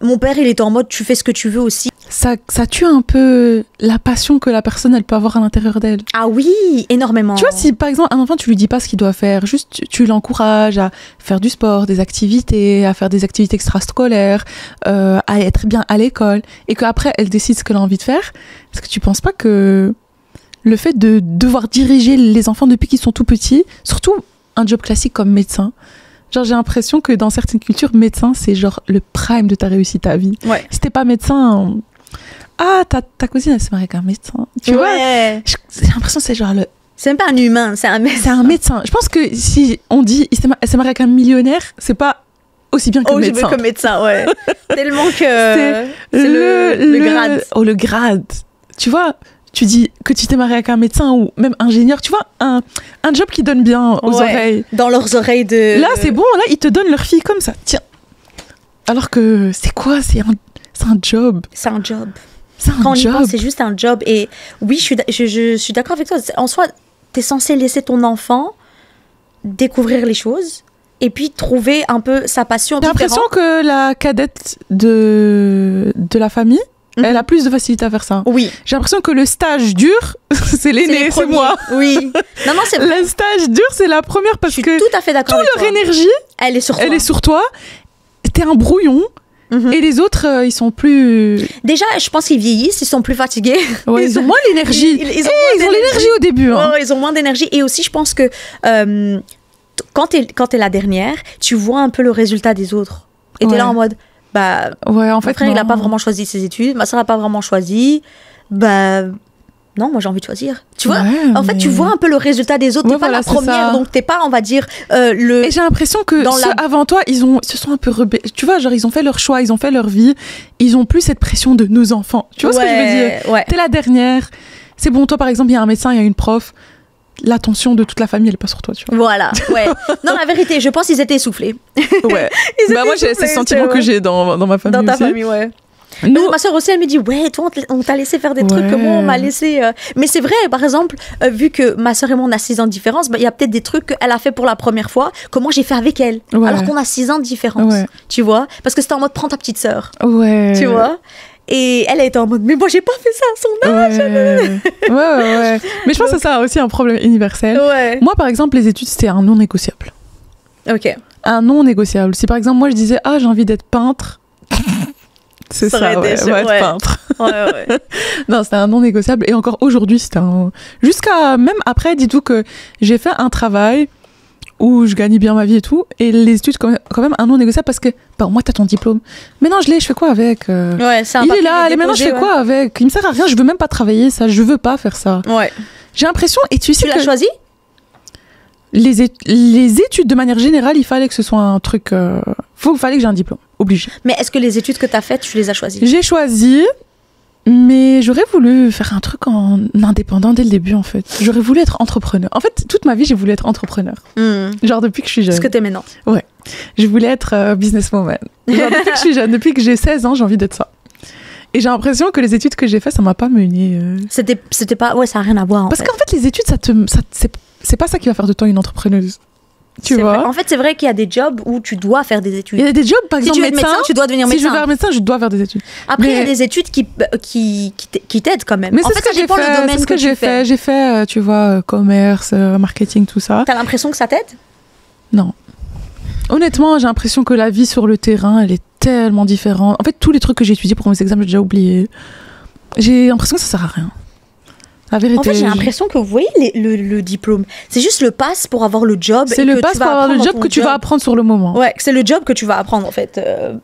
Mon père, il était en mode, tu fais ce que tu veux aussi. Ça tue un peu la passion que la personne, elle peut avoir à l'intérieur d'elle. Ah oui, énormément. Tu vois, si par exemple, un enfant, tu lui dis pas ce qu'il doit faire, juste tu l'encourages à faire du sport, des activités, à faire des activités extrascolaires, à être bien à l'école, et qu'après, elle décide ce qu'elle a envie de faire, est-ce que tu penses pas que le fait de devoir diriger les enfants depuis qu'ils sont tout petits, surtout un job classique comme médecin, genre, j'ai l'impression que dans certaines cultures, médecin, c'est genre le prime de ta réussite à vie. Ouais. Si t'es pas médecin, ta cousine, elle s'est mariée avec un médecin. Tu vois, j'ai l'impression que c'est genre le... C'est même pas un humain, c'est un médecin. C'est un médecin. Je pense que si on dit elle s'est mariée avec un millionnaire, c'est pas aussi bien que médecin. Comme médecin, ouais. Tellement que c'est le grade. Oh, le grade. Tu vois, tu dis que tu t'es marié avec un médecin ou même ingénieur, tu vois, un job qui donne bien aux oreilles. Dans leurs oreilles de... Là, c'est bon, là, ils te donnent leur fille comme ça. Tiens. Alors que c'est quoi? C'est un job. C'est un job. Quand on y pense, c'est juste un job. Et oui, je suis d'accord avec toi. En soi, t'es censé laisser ton enfant découvrir les choses et puis trouver un peu sa passion. J'ai l'impression que la cadette de la famille, elle a plus de facilité à faire ça. Oui. J'ai l'impression que le stage dur, c'est l'aîné, c'est moi. Oui. Non, c'est le stage dur, c'est la première parce que tout à fait d'accord avec toute leur énergie, elle est sur toi. Elle est sur toi. T'es un brouillon. Et les autres, ils sont plus... Déjà, je pense qu'ils vieillissent, ils sont plus fatigués. Ouais, ils ont moins l'énergie. Ils ont l'énergie au début. Hein. Ouais, ils ont moins d'énergie. Et aussi, je pense que quand t'es la dernière, tu vois un peu le résultat des autres. Et t'es là en mode, bah, ouais, en fait, mon frère, il n'a pas vraiment choisi ses études, ma soeur n'a pas vraiment choisi, bah... Non, moi j'ai envie de choisir. Tu vois, en fait, tu vois un peu le résultat des autres. T'es pas la première, donc t'es pas, on va dire, le. Et j'ai l'impression que ceux avant toi, ils se sont un peu rebelles. Tu vois, genre ils ont fait leur choix, ils ont fait leur vie. Ils ont plus cette pression de nos enfants. Tu vois ce que je veux dire? T'es la dernière. C'est bon, toi par exemple, il y a un médecin, il y a une prof. L'attention de toute la famille, elle est pas sur toi, tu vois. Voilà, ouais. Non, la vérité, je pense qu'ils étaient essoufflés. Ouais. Bah moi, c'est le sentiment que j'ai dans ma famille. Dans ta aussi. famille, ouais. Ma soeur aussi, elle me dit, ouais, toi, on t'a laissé faire des trucs que moi, on m'a laissé. Mais c'est vrai, par exemple, vu que ma soeur et moi, on a 6 ans de différence, il y a peut-être des trucs qu'elle a fait pour la première fois, que moi, j'ai fait avec elle. Alors qu'on a 6 ans de différence. Tu vois? Parce que c'était en mode, prends ta petite soeur. Ouais. Tu vois? Et elle était en mode, mais moi, j'ai pas fait ça à son âge. Ouais. Mais je pense que ça a aussi un problème universel. Ouais. Moi, par exemple, les études, c'était un non négociable. Ok. Un non négociable. Si par exemple, moi, je disais, j'ai envie d'être peintre. C'est ça, être peintre. Ouais. Non, c'était un non négociable. Et encore aujourd'hui, c'était un... Jusqu'à... Même après, dis-toi que j'ai fait un travail où je gagnais bien ma vie et tout. Et les études, quand même un non négociable parce que... Bah, moi, t'as ton diplôme. Mais non, je fais quoi avec Ouais, c'est un il est là, et maintenant, je fais quoi avec? Il me sert à rien, je veux même pas travailler ça. Je veux pas faire ça. Ouais. J'ai l'impression... Et tu sais l'as choisi? Les études, de manière générale, il fallait que ce soit un truc... fallait que j'ai un diplôme. Obligé. Mais est-ce que les études que tu as faites, tu les as choisies? J'ai choisi, mais j'aurais voulu faire un truc en indépendant dès le début, en fait. J'aurais voulu être entrepreneur. En fait, toute ma vie, j'ai voulu être entrepreneur. Genre depuis que je suis jeune. Ce que t'es maintenant. Ouais. Je voulais être businesswoman. Genre depuis que je suis jeune, depuis que j'ai 16 ans, j'ai envie d'être ça. Et j'ai l'impression que les études que j'ai faites, ça m'a pas menée. C'était pas... Ouais, ça a rien à voir, Parce qu'en fait, les études, c'est pas ça qui va faire de toi une entrepreneuse. Tu vois. Vrai. En fait, c'est vrai qu'il y a des jobs où tu dois faire des études. Il y a des jobs, par exemple, si tu veux médecin, tu dois devenir médecin. Si je veux faire médecin, je dois faire des études. Après, il y a des études qui t'aident quand même. Mais c'est ce que j'ai fait. C'est ce que j'ai fait. J'ai fait, tu vois, commerce, marketing, tout ça. T'as l'impression que ça t'aide? Non. Honnêtement, j'ai l'impression que la vie sur le terrain, elle est tellement différente. En fait, tous les trucs que j'ai étudiés pour mes examens, j'ai déjà oublié. J'ai l'impression que ça sert à rien. La vérité, en fait, j'ai l'impression que vous voyez le diplôme, c'est juste le pass pour avoir le job. C'est le pass pour avoir le job que tu vas apprendre sur le moment. Ouais, c'est le job que tu vas apprendre en fait.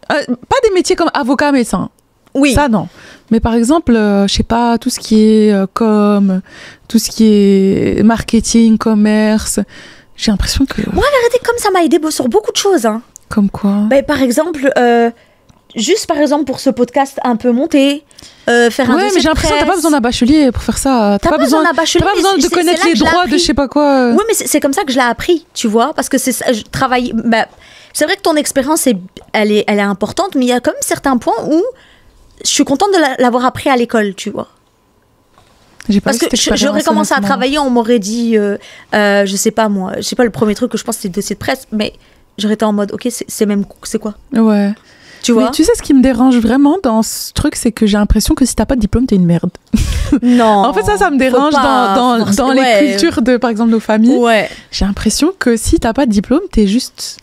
Pas des métiers comme avocat, médecin. Oui. Ça, non. Mais par exemple, je sais pas, tout ce qui est tout ce qui est marketing, commerce, j'ai l'impression que... Moi, la vérité, comme ça m'a aidé sur beaucoup de choses. Hein. Comme quoi? Par exemple... Juste par exemple pour ce podcast un peu monté, faire un dossier mais j'ai l'impression que t'as pas besoin d'un bachelier pour faire ça. T'as pas besoin d'un bachelier. T'as pas besoin de connaître les droits de je sais pas quoi. Oui, mais c'est comme ça que je l'ai appris, tu vois, parce que je travaille. C'est vrai que ton expérience elle est importante, mais il y a quand même certains points où je suis contente de l'avoir appris à l'école, tu vois. Parce que j'aurais commencé à travailler, on m'aurait dit, je sais pas moi, je sais pas, le premier truc que je pense c'était le dossier de presse, mais j'aurais été en mode, ok, c'est quoi? Ouais. Tu vois? Mais tu sais, ce qui me dérange vraiment dans ce truc, c'est que j'ai l'impression que si t'as pas de diplôme, t'es une merde. Non. En fait, ça me dérange dans les cultures de, par exemple, nos familles. Ouais. J'ai l'impression que si t'as pas de diplôme, t'es juste...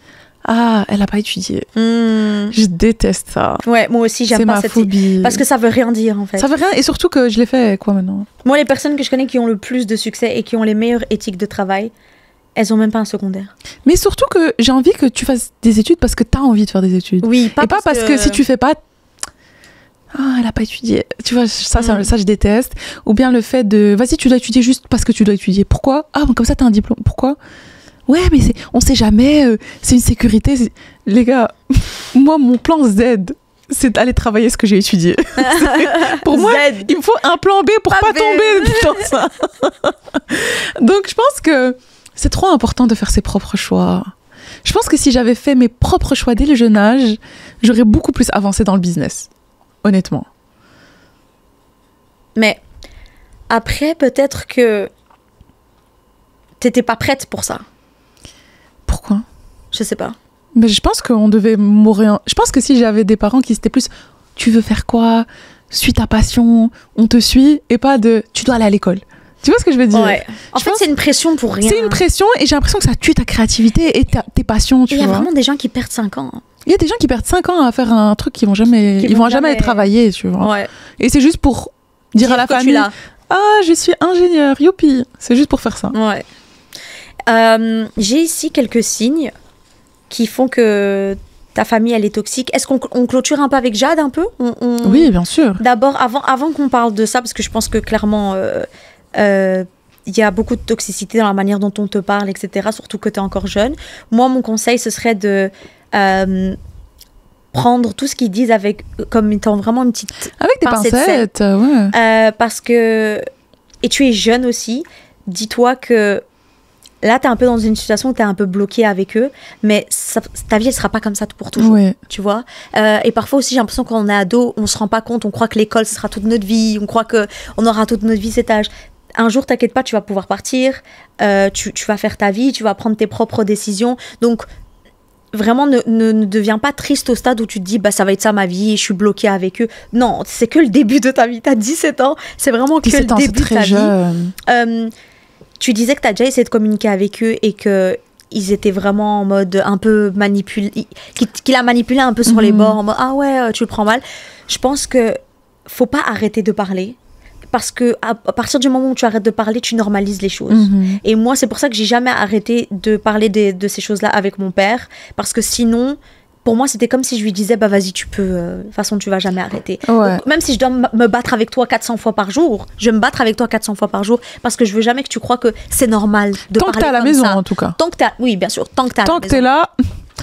elle a pas étudié. Je déteste ça. Ouais, moi aussi, j'aime pas cette phobie. Parce que ça veut rien dire, en fait. Ça veut rien, et surtout que je l'ai fait, quoi, maintenant. Moi, les personnes que je connais qui ont le plus de succès et qui ont les meilleures éthiques de travail, elles ont même pas un secondaire. Mais surtout que j'ai envie que tu fasses des études parce que t'as envie de faire des études. Oui, pas parce que si tu fais pas... elle a pas étudié. Tu vois, ça, je déteste. Ou bien le fait de... Vas-y, tu dois étudier juste parce que tu dois étudier. Pourquoi? Comme ça, t'as un diplôme. Pourquoi? Ouais, mais on sait jamais. C'est une sécurité. Les gars, moi, mon plan Z, c'est d'aller travailler ce que j'ai étudié. Pour moi, il me faut un plan B pour pas tomber dans ça. Donc, je pense que c'est trop important de faire ses propres choix. Je pense que si j'avais fait mes propres choix dès le jeune âge, j'aurais beaucoup plus avancé dans le business. Honnêtement. Mais après, peut-être que t'étais pas prête pour ça. Pourquoi? Je sais pas. Mais je pense qu'on devait mourir. Je pense que si j'avais des parents qui étaient plus tu veux faire quoi? Suis ta passion, on te suit, et pas de tu dois aller à l'école. Tu vois ce que je veux dire? Ouais. En fait, c'est une pression pour rien. C'est une pression et j'ai l'impression que ça tue ta créativité et tes passions. Il y a vraiment des gens qui perdent 5 ans. Il y a des gens qui perdent 5 ans à faire un truc qu'ils vont jamais travailler, tu vois. Ouais. Et c'est juste pour dire à la famille, je suis ingénieur, youpi. C'est juste pour faire ça. Ouais. J'ai ici quelques signes qui font que ta famille, elle est toxique. Est-ce qu'on clôture un peu avec Jade, un peu? Oui, bien sûr. D'abord, avant qu'on parle de ça, parce que je pense que clairement, il y a beaucoup de toxicité dans la manière dont on te parle, etc., surtout que tu es encore jeune. Moi, mon conseil, ce serait de prendre tout ce qu'ils disent comme étant vraiment une petite avec des pincettes, ouais. Parce que... Et tu es jeune aussi. Dis-toi que là, tu es un peu dans une situation où tu es un peu bloqué avec eux, mais ta vie, elle sera pas comme ça pour toujours, tu vois. Et parfois aussi, j'ai l'impression qu'on est ado, on se rend pas compte, on croit que l'école, ce sera toute notre vie, on croit qu'on aura toute notre vie cet âge. Un jour, t'inquiète pas, tu vas pouvoir partir, tu vas faire ta vie, tu vas prendre tes propres décisions. Donc, vraiment, ne deviens pas triste au stade où tu te dis, ça va être ça ma vie, je suis bloquée avec eux. Non, c'est que le début de ta vie. T'as 17 ans, c'est vraiment que le début de ta vie. Tu disais que tu as déjà essayé de communiquer avec eux et qu'ils étaient vraiment en mode un peu manipulé, qu'il a manipulé un peu sur les bords, en mode ah ouais, tu le prends mal. Je pense que faut pas arrêter de parler. Parce que à partir du moment où tu arrêtes de parler, tu normalises les choses. Et moi, c'est pour ça que j'ai jamais arrêté de parler de ces choses-là avec mon père. Parce que sinon... Pour moi, c'était comme si je lui disais, vas-y, tu peux, de toute façon, tu vas jamais arrêter. Ouais. Donc, même si je dois me battre avec toi 400 fois par jour, je vais me battre avec toi 400 fois par jour parce que je veux jamais que tu crois que c'est normal de tant parler comme ça. Tant que t'es à la maison, en tout cas. Oui, bien sûr, tant que t'es à la maison. Tant que t'es là.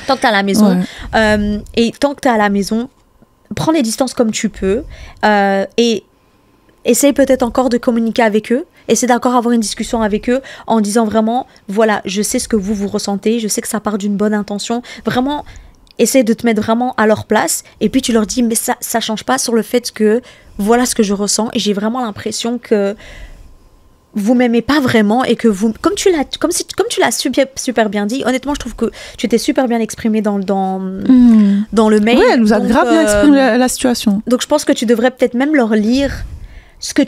Tant que t'es à la maison. Ouais. Et tant que t'es à la maison, prends les distances comme tu peux et essaye peut-être encore de communiquer avec eux. Essaye d'encore avoir une discussion avec eux en disant vraiment, voilà, je sais ce que vous ressentez, je sais que ça part d'une bonne intention. Vraiment... Essaye de te mettre vraiment à leur place et puis tu leur dis mais ça change pas sur le fait que voilà ce que je ressens et j'ai vraiment l'impression que vous m'aimez pas vraiment et que vous comme tu l'as super bien dit, honnêtement je trouve que tu t'es super bien exprimé dans le mail. Oui, elle nous a grave bien exprimé la situation. Donc je pense que tu devrais peut-être même leur lire ce que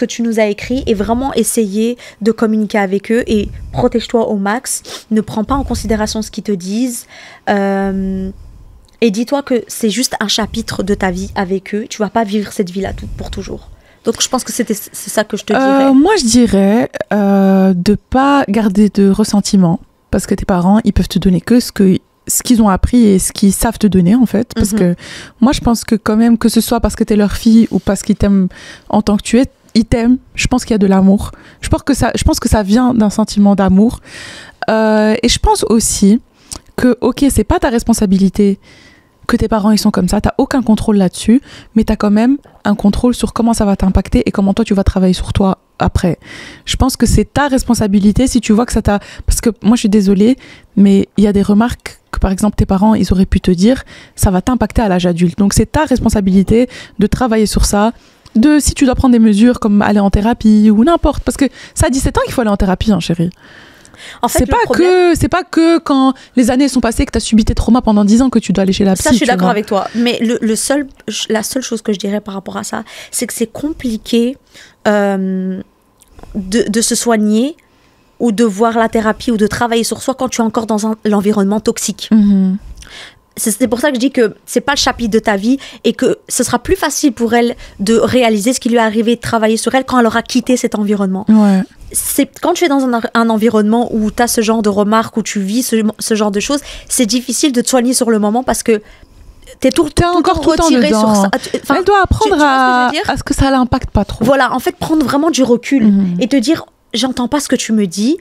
tu nous as écrit et vraiment essayer de communiquer avec eux et protège-toi au max. Ne prends pas en considération ce qu'ils te disent et dis-toi que c'est juste un chapitre de ta vie avec eux. Tu vas pas vivre cette vie-là pour toujours. Donc je pense que c'est ça que je te dirais. Moi je dirais de pas garder de ressentiment parce que tes parents ils peuvent te donner que ce qu'ils ont appris et ce qu'ils savent te donner en fait parce que moi je pense que quand même que ce soit parce que t'es leur fille ou parce qu'ils t'aiment en tant que tu es, ils t'aiment, je pense qu'il y a de l'amour, je pense que ça vient d'un sentiment d'amour et je pense aussi que ok c'est pas ta responsabilité que tes parents ils sont comme ça, t'as aucun contrôle là-dessus mais t'as quand même un contrôle sur comment ça va t'impacter et comment toi tu vas travailler sur toi après. Je pense que c'est ta responsabilité si tu vois que ça t'a... Parce que moi je suis désolée mais il y a des remarques que par exemple tes parents ils auraient pu te dire ça va t'impacter à l'âge adulte donc c'est ta responsabilité de travailler sur ça si tu dois prendre des mesures comme aller en thérapie ou n'importe parce que ça a 17 ans qu'il faut aller en thérapie chérie. En fait, c'est pas que quand les années sont passées que tu as subi tes traumas pendant 10 ans que tu dois aller chez la psy. Ça, je suis d'accord avec toi. Mais la seule chose que je dirais par rapport à ça, c'est que c'est compliqué de se soigner ou de voir la thérapie ou de travailler sur soi quand tu es encore dans l'environnement toxique. C'est pour ça que je dis que c'est pas le chapitre de ta vie et que ce sera plus facile pour elle de réaliser ce qui lui est arrivé, de travailler sur elle quand elle aura quitté cet environnement. Ouais. C'est quand tu es dans un environnement où tu as ce genre de remarques, où tu vis ce genre de choses, c'est difficile de te soigner sur le moment parce que t'es encore tout retiré sur ça. Elle doit apprendre à ce que ça l'impacte pas trop. Voilà, en fait, prendre vraiment du recul et te dire, j'entends pas ce que tu me dis.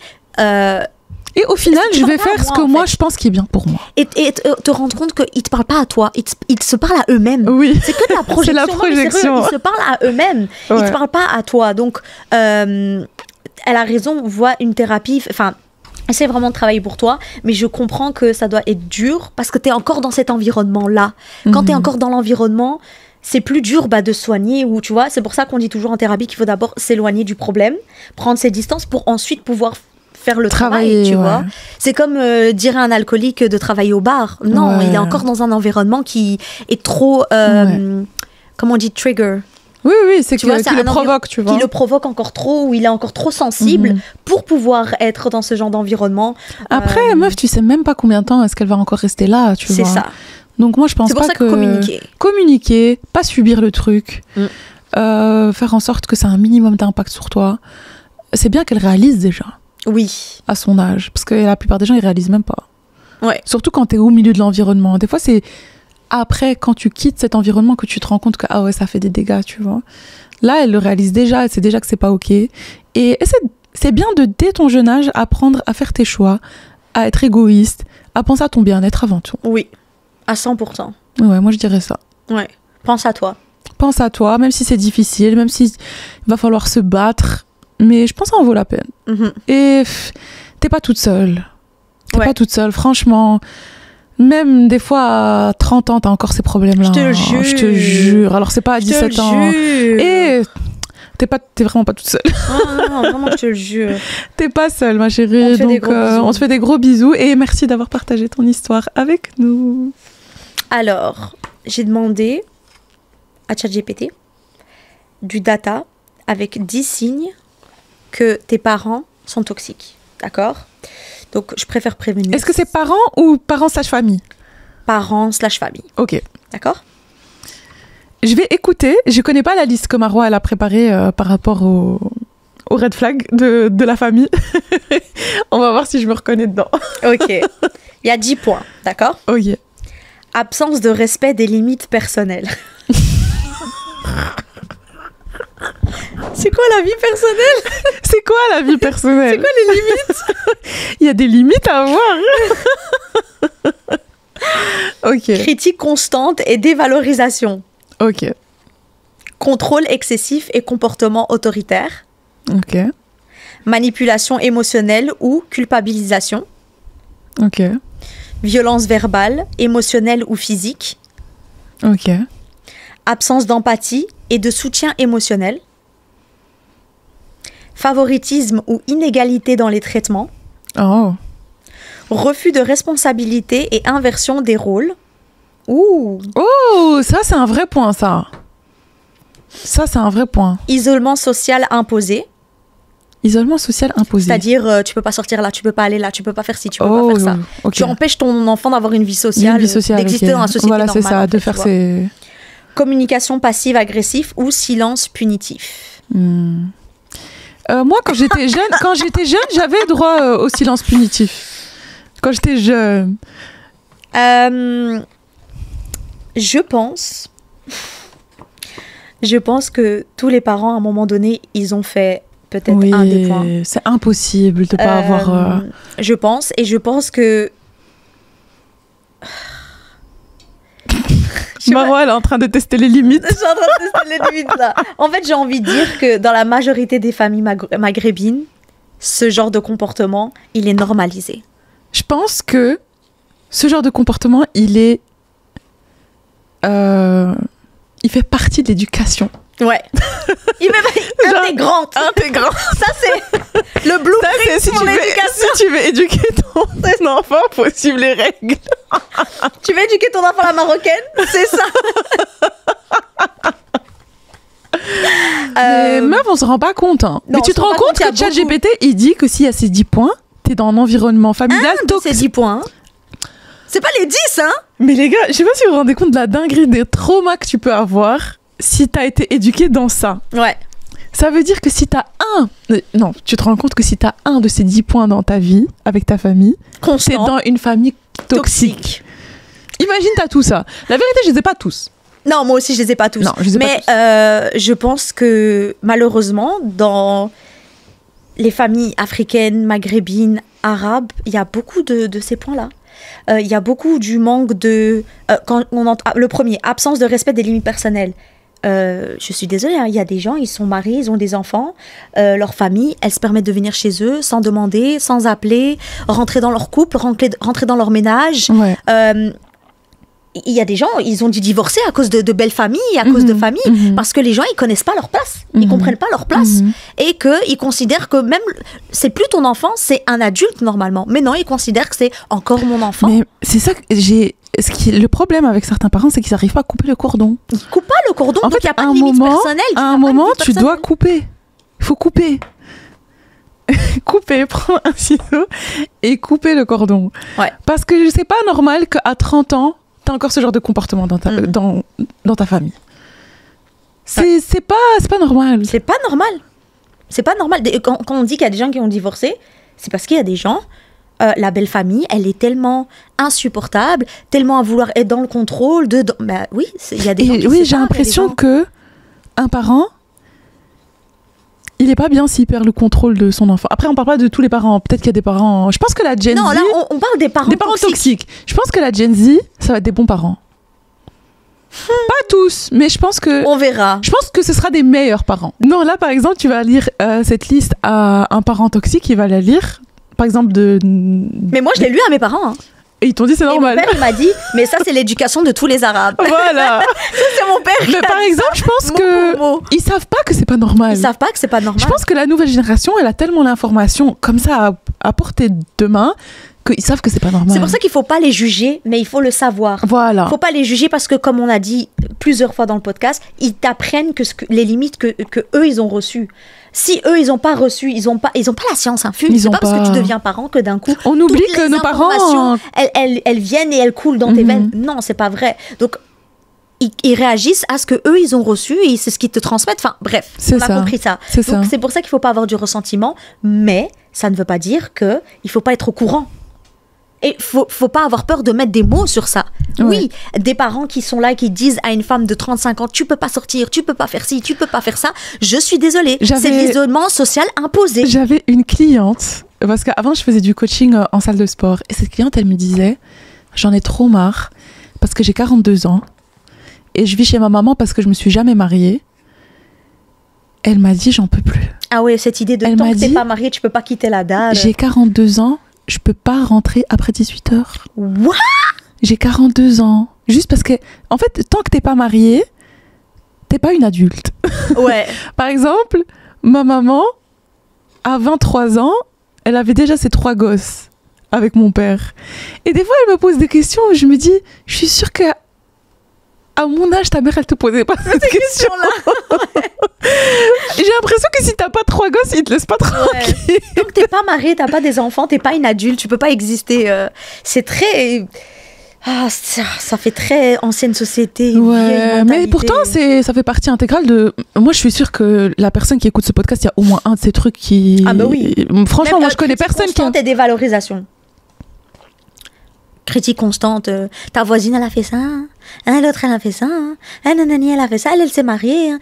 Et au final, je vais faire ce que moi je pense qui est bien pour moi. Et te rendre compte qu'ils ne te parlent pas à toi, ils se parlent à eux-mêmes. Oui. C'est que de la projection. C'est la projection. Non, ils se parlent à eux-mêmes. Ouais. Ils ne te parlent pas à toi. Donc, elle a raison, voit une thérapie. Enfin, essaie vraiment de travailler pour toi. Mais je comprends que ça doit être dur parce que tu es encore dans cet environnement-là. Quand tu es encore dans l'environnement, c'est plus dur de soigner. Ou, tu vois, c'est pour ça qu'on dit toujours en thérapie qu'il faut d'abord s'éloigner du problème, prendre ses distances pour ensuite pouvoir faire le travail, tu vois. C'est comme dire à un alcoolique de travailler au bar. Non, il est encore dans un environnement qui est trop, comment on dit, trigger. Oui, c'est qui le provoque, tu vois. Qui le provoque encore trop, où il est encore trop sensible pour pouvoir être dans ce genre d'environnement. Après, meuf, tu sais même pas combien de temps est-ce qu'elle va encore rester là, tu vois. C'est ça. Donc moi, je pense pas que... Communiquer, pas subir le truc, faire en sorte que ça a un minimum d'impact sur toi. C'est bien qu'elle réalise déjà. Oui. À son âge. Parce que la plupart des gens, ils réalisent même pas. Ouais. Surtout quand t'es au milieu de l'environnement. Des fois, c'est après, quand tu quittes cet environnement, que tu te rends compte que, ah ouais, ça fait des dégâts, tu vois. Là, elle le réalise déjà, elle sait déjà que c'est pas OK. Et c'est bien de, dès ton jeune âge, apprendre à faire tes choix, à être égoïste, à penser à ton bien-être avant tout. Oui, à 100%. Ouais, moi je dirais ça. Ouais, pense à toi. Pense à toi, même si c'est difficile, même s'il va falloir se battre. Mais je pense que ça en vaut la peine. Et t'es pas toute seule. T'es pas toute seule, franchement. Même des fois, à 30 ans, t'as encore ces problèmes-là. Je te jure. Alors, c'est pas à 17 ans. Et t'es vraiment pas toute seule. Non, vraiment, je te le jure. T'es pas seule, ma chérie. Donc, on te fait des gros bisous. Et merci d'avoir partagé ton histoire avec nous. Alors, j'ai demandé à ChatGPT du data avec 10 signes que tes parents sont toxiques. D'accord ? Donc, je préfère prévenir. Est-ce que c'est parents ou parents/famille ? Parents/famille. Ok. D'accord ? Je vais écouter. Je connais pas la liste que Marois elle a préparée par rapport au red flag de la famille. On va voir si je me reconnais dedans. Ok. Il y a 10 points. D'accord ? Ok. Absence de respect des limites personnelles. C'est quoi la vie personnelle ? C'est quoi la vie personnelle ? C'est quoi les limites ? Il y a des limites à avoir. Ok. Critique constante et dévalorisation. Ok. Contrôle excessif et comportement autoritaire. Ok. Manipulation émotionnelle ou culpabilisation. Ok. Violence verbale, émotionnelle ou physique. Ok. Absence d'empathie et de soutien émotionnel. Favoritisme ou inégalité dans les traitements. Oh. Refus de responsabilité et inversion des rôles. Ouh. Oh, ça c'est un vrai point, ça. Ça c'est un vrai point. Isolement social imposé. Isolement social imposé. C'est-à-dire, tu peux pas sortir là, tu peux pas aller là, tu peux pas faire ci, tu peux pas faire ça. Okay. Tu empêches ton enfant d'avoir une vie sociale, d'exister dans la société normale. Voilà, c'est ça, de faire ses... Communication passive-agressive ou silence punitif. Moi, quand j'étais jeune, j'avais droit au silence punitif. Quand j'étais jeune. Je pense que tous les parents, à un moment donné, ils ont fait peut-être un des points. C'est impossible de ne pas avoir... Je pense que... Marois, elle est en train de tester les limites. Je suis en train de tester les limites, là. En fait, j'ai envie de dire que dans la majorité des familles maghrébines, ce genre de comportement, il est normalisé. Je pense que ce genre de comportement, il fait partie de l'éducation. Ouais. Il est intégrante. Ça, c'est le blueprint pour l'éducation. Si tu veux éduquer ton enfant, faut suivre les règles. Tu veux éduquer ton enfant à la marocaine ? C'est ça. Mais meuf, on se rend pas compte. Hein. Mais tu te rends compte que ChatGPT, il dit que s'il y a ces 10 points, t'es dans un environnement familial toxique. Ces 10 points. C'est pas les 10, hein ? Mais les gars, je sais pas si vous vous rendez compte de la dinguerie des traumas que tu peux avoir si t'as été éduqué dans ça. Ouais. Ça veut dire que si t'as non, tu te rends compte que si t'as un de ces 10 points dans ta vie, avec ta famille, t'es dans une famille toxique. Imagine, t'as tout ça. La vérité, je les ai pas tous. Non, moi aussi, je les ai pas tous. Non, je les ai pas tous. Je pense que, malheureusement, dans les familles africaines, maghrébines, arabes, il y a beaucoup de ces points-là. Il y a beaucoup du manque de... le premier, absence de respect des limites personnelles. Je suis désolée, hein, il y a des gens, ils sont mariés, ils ont des enfants, leur famille, elle se permet de venir chez eux sans demander, sans appeler, rentrer dans leur couple, rentrer dans leur ménage. Ouais. Il y a des gens, ils ont dû divorcer à cause de belles familles, à cause de familles, parce que les gens, ils connaissent pas leur place, ils comprennent pas leur place, et qu'ils considèrent que même, c'est plus ton enfant, c'est un adulte normalement. Mais non, ils considèrent que c'est encore mon enfant. Mais c'est ça que le problème avec certains parents, c'est qu'ils n'arrivent pas à couper le cordon. Ils coupent pas le cordon, en donc fait, il n'y a pas de limite personnelle. À un moment, tu dois couper. Il faut couper. Couper, prends un ciseau et couper le cordon. Ouais. Parce que c'est pas normal qu'à 30 ans, tu as encore ce genre de comportement dans ta famille. C'est pas normal. C'est pas normal. C'est pas normal. Quand on dit qu'il y a des gens qui ont divorcé, c'est parce qu'il y a des gens, la belle famille, elle est tellement insupportable, tellement à vouloir être dans le contrôle. Bah, oui, il y a des gens qui oui, j'ai l'impression que un parent, il n'est pas bien s'il perd le contrôle de son enfant. Après, on parle pas de tous les parents. Peut-être qu'il y a des parents... Je pense que la Gen Z... Non, là, on parle des parents toxiques. Je pense que la Gen Z, ça va être des bons parents. Pas tous, mais je pense que... On verra. Je pense que ce sera des meilleurs parents. Non, là, par exemple, tu vas lire cette liste à un parent toxique, il va la lire, par exemple, Mais moi, je l'ai lu à mes parents. Hein. Et ils t'ont dit c'est normal. Mon père, il m'a dit, mais ça, c'est l'éducation de tous les Arabes. Voilà. Ça, c'est mon père. Mais par exemple, je pense qu'ils savent pas que c'est pas normal. Ils savent pas que c'est pas normal. Je pense que la nouvelle génération, elle a tellement l'information comme ça à portée de main qu'ils savent que c'est pas normal. C'est pour ça qu'il faut pas les juger, mais il faut le savoir. Voilà. Il faut pas les juger parce que, comme on a dit plusieurs fois dans le podcast, ils t'apprennent les limites que eux, ils ont reçues. Si eux, ils ont pas reçu, ils ont pas la science infuse. C'est pas parce que tu deviens parent que d'un coup, on oublie que nos parents, elles viennent et elles coulent dans tes veines. Non, c'est pas vrai. Donc, ils réagissent à ce que eux, ils ont reçu et c'est ce qu'ils te transmettent. Enfin, bref, on a compris ça. Donc, c'est pour ça qu'il faut pas avoir du ressentiment, mais ça ne veut pas dire que il faut pas être au courant. Et faut pas avoir peur de mettre des mots sur ça. Ouais. Oui, des parents qui sont là et qui disent à une femme de 35 ans, tu peux pas sortir, tu peux pas faire ci, tu peux pas faire ça. Je suis désolée. C'est l'isolement social imposé. J'avais une cliente, parce qu'avant je faisais du coaching en salle de sport. Et cette cliente, elle me disait, j'en ai trop marre parce que j'ai 42 ans et je vis chez ma maman parce que je me suis jamais mariée. Elle m'a dit, j'en peux plus. Ah ouais, cette idée de tant que t'es pas mariée, tu peux pas quitter la dalle. J'ai 42 ans. Je peux pas rentrer après 18h. What? J'ai 42 ans. Juste parce que, en fait, tant que t'es pas mariée, t'es pas une adulte. Ouais. Par exemple, ma maman, à 23 ans, elle avait déjà ses 3 gosses avec mon père. Et des fois, elle me pose des questions où je me dis, je suis sûre qu'à mon âge, ta mère, elle te posait pas cette question-là. J'ai l'impression que si t'as pas 3 gosses, ils te laissent pas tranquille. Ouais. Donc t'es pas mariée, t'as pas des enfants, t'es pas une adulte, tu peux pas exister. C'est très... ça fait très ancienne société. Ouais, mais pourtant, ça fait partie intégrale de... Moi, je suis sûre que la personne qui écoute ce podcast, il y a au moins un de ces trucs qui... Ah bah oui. Franchement, moi, je connais personne qui... Constante et dévalorisation. Critique constante. Ta voisine, elle a fait ça. L'autre, elle a fait ça. Nanani, elle a fait ça. Elle s'est mariée.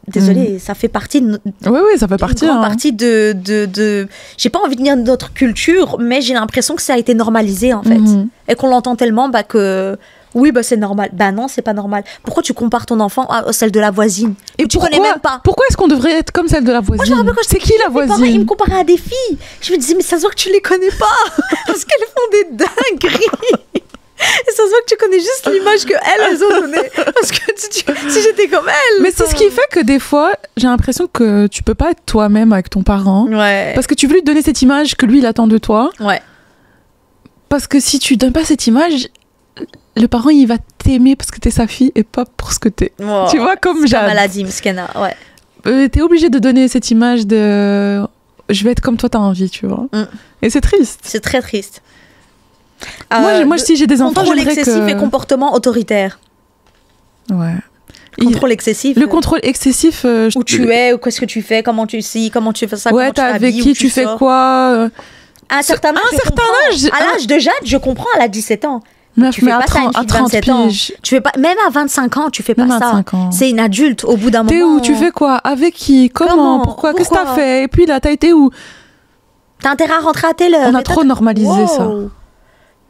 Désolée, ça fait partie de... Oui, ça fait partie. Une grande partie de... J'ai pas envie de dire de notre culture, mais j'ai l'impression que ça a été normalisé, en fait. Et qu'on l'entend tellement que... Oui, c'est normal. Non, c'est pas normal. Pourquoi tu compares ton enfant à celle de la voisine et tu connais même pas? Pourquoi est-ce qu'on devrait être comme celle de la voisine? Moi, c'est qui la voisine? Parents, ils me comparaient à des filles. Je me disais, mais ça se voit que tu les connais pas. Parce qu'elles font des dingueries. Et ça se voit que tu connais juste l'image qu'elles ont donnée. Parce que si j'étais comme elles... Mais c'est ce qui fait que des fois, j'ai l'impression que tu peux pas être toi-même avec ton parent. Ouais. Parce que tu veux lui donner cette image que lui, il attend de toi. Ouais. Parce que si tu donnes pas cette image... Le parent, il va t'aimer parce que t'es sa fille et pas pour ce que t'es. Oh, tu vois, comme Jade. C'est maladie, Mskena, ouais. T'es obligé de donner cette image de... Je vais être comme toi, t'as envie, tu vois. Et c'est triste. C'est très triste. Moi, si j'ai des enfants, j'aimerais que... Contrôle excessif et comportement autoritaire. Ouais. Contrôle excessif. Le contrôle excessif... où tu es, qu'est-ce que tu fais, comment tu fais ça, ouais, t'es avec qui, tu fais quoi À un certain âge. À l'âge de Jade, je comprends, elle a 17 ans. Tu fais pas ça à une fille de 27 ans. Tu fais pas, même à 25 ans, tu fais pas ça. C'est une adulte au bout d'un moment. T'es où? Tu fais quoi? Avec qui? Comment? Pourquoi? Qu'est-ce que t'as fait? Et puis là, t'as été où? T'as intérêt à rentrer à telle heure. On a trop normalisé ça.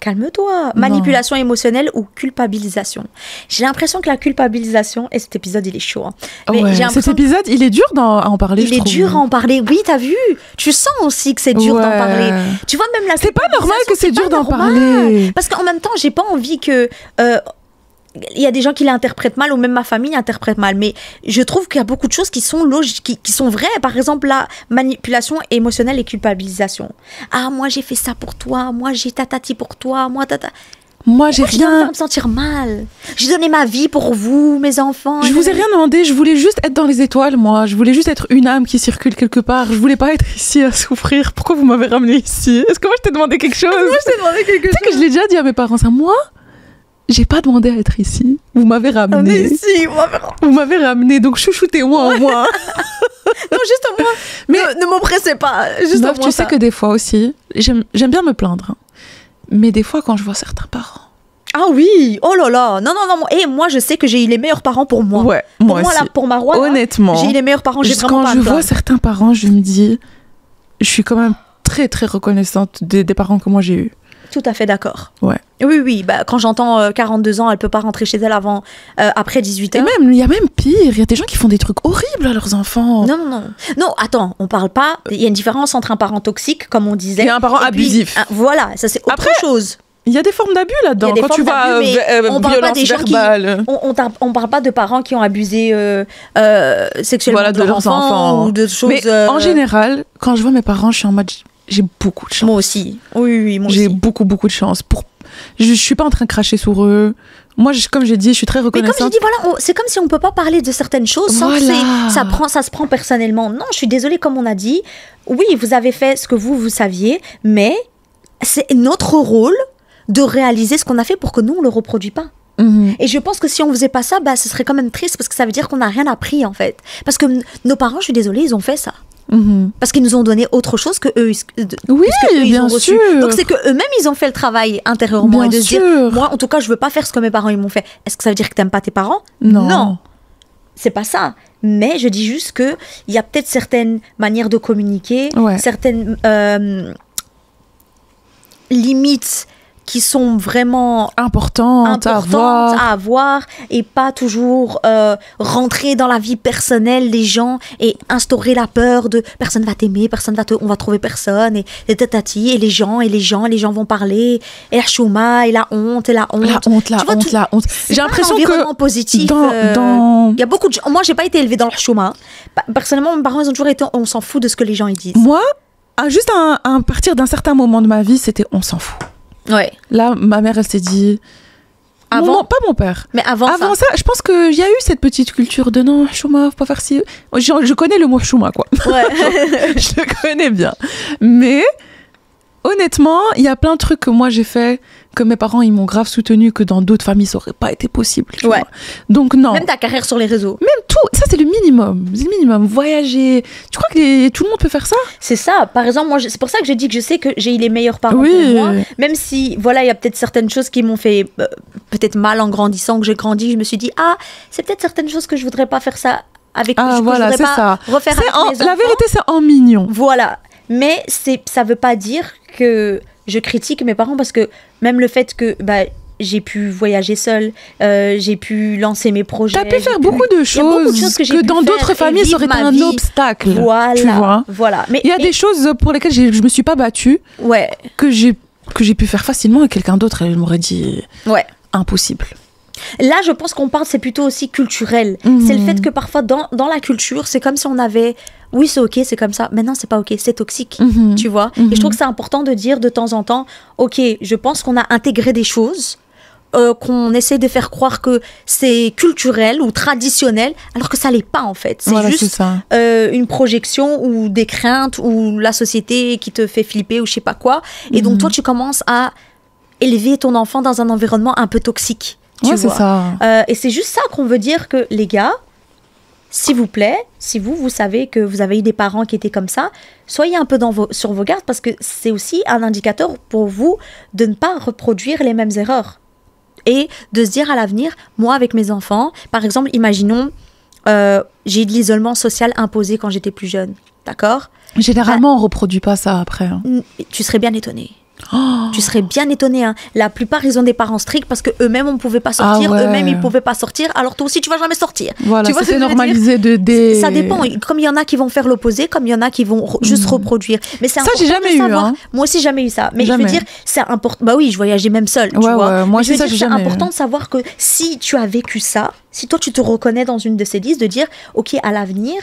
Calme-toi. Manipulation émotionnelle ou culpabilisation. J'ai l'impression que la culpabilisation, et cet épisode il est chaud. Mais cet épisode, il est dur à en parler. Il est dur à en parler. Oui, t'as vu. Tu sens aussi que c'est dur d'en parler. Tu vois, même là. C'est pas normal que c'est dur d'en parler. Parce qu'en même temps, j'ai pas envie que. Il y a des gens qui l'interprètent mal, ou même ma famille l'interprète mal. Mais je trouve qu'il y a beaucoup de choses qui sont logiques, qui sont vraies. Par exemple, la manipulation émotionnelle et culpabilisation. Ah, moi, j'ai fait ça pour toi. Moi, j'ai tatati pour toi. Moi, tata. Moi, j'ai Je dois rien. me sentir mal. J'ai donné ma vie pour vous, mes enfants. Je vous ai rien demandé. Je voulais juste être dans les étoiles, moi. Je voulais juste être une âme qui circule quelque part. Je voulais pas être ici à souffrir. Pourquoi vous m'avez ramené ici? Est-ce que moi, je t'ai demandé quelque chose? Moi, je t'ai demandé quelque chose. Tu sais que je l'ai déjà dit à mes parents, ça. Moi, j'ai pas demandé à être ici. Vous m'avez On ramené. est ici, on va faire- Vous m'avez ramené. Donc, chouchoutez-moi au moins. Non, juste au moins. Mais- ne m'oppressez pas. Juste Meuf, au moins tu sais ça. que des fois aussi, j'aime bien me plaindre. Hein. Mais des fois, quand je vois certains parents. Ah oui, oh là là. Non, non, non. Et moi, je sais que j'ai eu les meilleurs parents pour moi. Ouais, Pour moi moi, aussi. là, pour Marouane, là, Honnêtement. j'ai eu les meilleurs parents. J'ai Juste vraiment quand pas je à me vois plaindre. certains parents, je me dis, je suis quand même très très reconnaissante des parents que moi j'ai eus. Tout à fait d'accord. Ouais. Oui, oui. Bah, quand j'entends 42 ans, elle peut pas rentrer chez elle avant, après 18 Et heures. même, il y a même pire, il y a des gens qui font des trucs horribles à leurs enfants. Non, non, non. Non, attends, on parle pas. Il y a une différence entre un parent toxique, comme on disait. Et un parent et puis abusif. voilà, ça c'est autre Après, chose. Il y a des formes d'abus là-dedans. Il y a des Quand tu formes vois d'abus, mais on parle pas violence des gens qui- verbale. On parle pas de parents qui ont abusé sexuellement Voilà, de leurs enfants ou de choses. Mais en général, quand je vois mes parents, je suis en mode, j'ai beaucoup de chance. Moi aussi. Oui, oui, oui, moi J'ai aussi. beaucoup de chance. Je suis pas en train de cracher sur eux. Moi, comme j'ai dit, je suis très Mais comme j'ai reconnaissante. dit, voilà, c'est comme si on peut pas parler de certaines choses sans que Voilà. ça se prend personnellement. Non, je suis désolée, comme on a dit. Oui, vous avez fait ce que vous saviez, mais c'est notre rôle de réaliser ce qu'on a fait pour que nous, on le reproduit pas. Mhm. Et je pense que si on faisait pas ça, bah, ce serait quand même triste parce que ça veut dire qu'on n'a rien appris, en fait. Parce que nos parents, je suis désolée, ils ont fait ça. Mhm. Parce qu'ils nous ont donné autre chose que eux. Oui, que eux, ils bien ont reçu. sûr. Donc c'est que eux-mêmes ils ont fait le travail intérieurement Bien et de se dire, sûr. moi en tout cas je veux pas faire ce que mes parents ils m'ont fait. Est-ce que ça veut dire que t'aimes pas tes parents? Non. C'est pas ça. Mais je dis juste que il y a peut-être certaines manières de communiquer, Ouais. certaines limites qui sont vraiment Importante à importantes avoir. à avoir et pas toujours rentrer dans la vie personnelle des gens et instaurer la peur de personne va t'aimer, on va trouver personne et tatati et les gens vont parler et la chouma et la honte. La honte, Tu vois, la honte. C'est J'ai pas l'impression un environnement que positif. dans Il y a beaucoup de gens. Moi, j'ai pas été élevée dans le chouma. Personnellement, mes parents ils ont toujours été. On s'en fout de ce que les gens ils disent. moi, juste à partir d'un certain moment de ma vie, c'était on s'en fout. Ouais. Là, ma mère, elle s'est dit. Avant, Pas mon père. mais avant Avant ça, je pense qu'il y a eu cette petite culture de non, chouma, faut pas faire ci. Je connais le mot chouma, quoi. Ouais. Je le connais bien. Mais honnêtement, il y a plein de trucs que moi j'ai fait, que mes parents ils m'ont grave soutenu, que dans d'autres familles ça aurait pas été possible. Tu Ouais. vois. Donc non. Même ta carrière sur les réseaux. Même tout, ça c'est le minimum. C'est le minimum. Voyager. Tu crois que tout le monde peut faire ça? C'est ça. Par exemple, moi, c'est pour ça que je dis que je sais que j'ai eu les meilleurs parents Oui. pour moi. Même si, voilà, il y a peut-être certaines choses qui m'ont fait peut-être mal en grandissant, que j'ai grandi. Je me suis dit, ah, c'est peut-être certaines choses que je voudrais pas faire ça avec. Ah que voilà, je c'est voudrais pas ça. refaire avec mes La enfants. vérité, c'est en mignon. Voilà. Mais ça veut pas dire que je critique mes parents parce que même le fait que j'ai pu voyager seule, j'ai pu lancer mes projets. T'as pu j'ai faire beaucoup de il y a beaucoup de choses choses que j'ai que pu dans faire d'autres et familles ça vivre aurait été ma un vie. obstacle. Voilà. Tu vois. Voilà. Mais Il y a des choses pour lesquelles je me suis pas battue, ouais, que j'ai pu faire facilement, et quelqu'un d'autre elle m'aurait dit ouais. impossible. Là, je pense qu'on parle, c'est plutôt aussi culturel. Mhm. C'est le fait que parfois, dans la culture, c'est comme si on avait... Oui, c'est OK, c'est comme ça. Maintenant, c'est pas OK, c'est toxique. Mhm. Tu vois. Mhm. Et je trouve que c'est important de dire de temps en temps, OK, je pense qu'on a intégré des choses, qu'on essaie de faire croire que c'est culturel ou traditionnel, alors que ça l'est pas, en fait. C'est Voilà, c'est juste ça. une projection ou des craintes ou la société qui te fait flipper ou je sais pas quoi. Et donc, toi, tu commences à élever ton enfant dans un environnement un peu toxique. Tu Ouais, c'est vois. ça. Et c'est juste ça qu'on veut dire que, les gars, s'il vous plaît, si vous savez que vous avez eu des parents qui étaient comme ça, soyez un peu sur vos gardes parce que c'est aussi un indicateur pour vous de ne pas reproduire les mêmes erreurs. Et de se dire à l'avenir, moi avec mes enfants, par exemple, imaginons, j'ai eu de l'isolement social imposé quand j'étais plus jeune, d'accord? Généralement, on reproduit pas ça après. Hein. Tu serais bien étonné. Oh. Tu serais bien étonné. Hein. La plupart, ils ont des parents stricts parce qu'eux-mêmes, on ne pouvait pas sortir. Ah ouais. Eux-mêmes, ils ne pouvaient pas sortir. Alors toi aussi, tu vas jamais sortir. Voilà, tu vois ce c'est que je veux normalisé des... Ça dépend. Comme il y en a qui vont faire l'opposé, comme il y en a qui vont juste reproduire. Mais c'est Ça, j'ai important jamais de eu, savoir. hein. Moi aussi, jamais eu ça. Mais Jamais. je veux dire, c'est important. Bah oui, je voyageais même seule. Tu Ouais, vois. ouais, moi Mais je veux aussi, ça, dire, j'ai c'est jamais eu. important de savoir que si tu as vécu ça, si toi, tu te reconnais dans une de ces listes, de dire, OK, à l'avenir,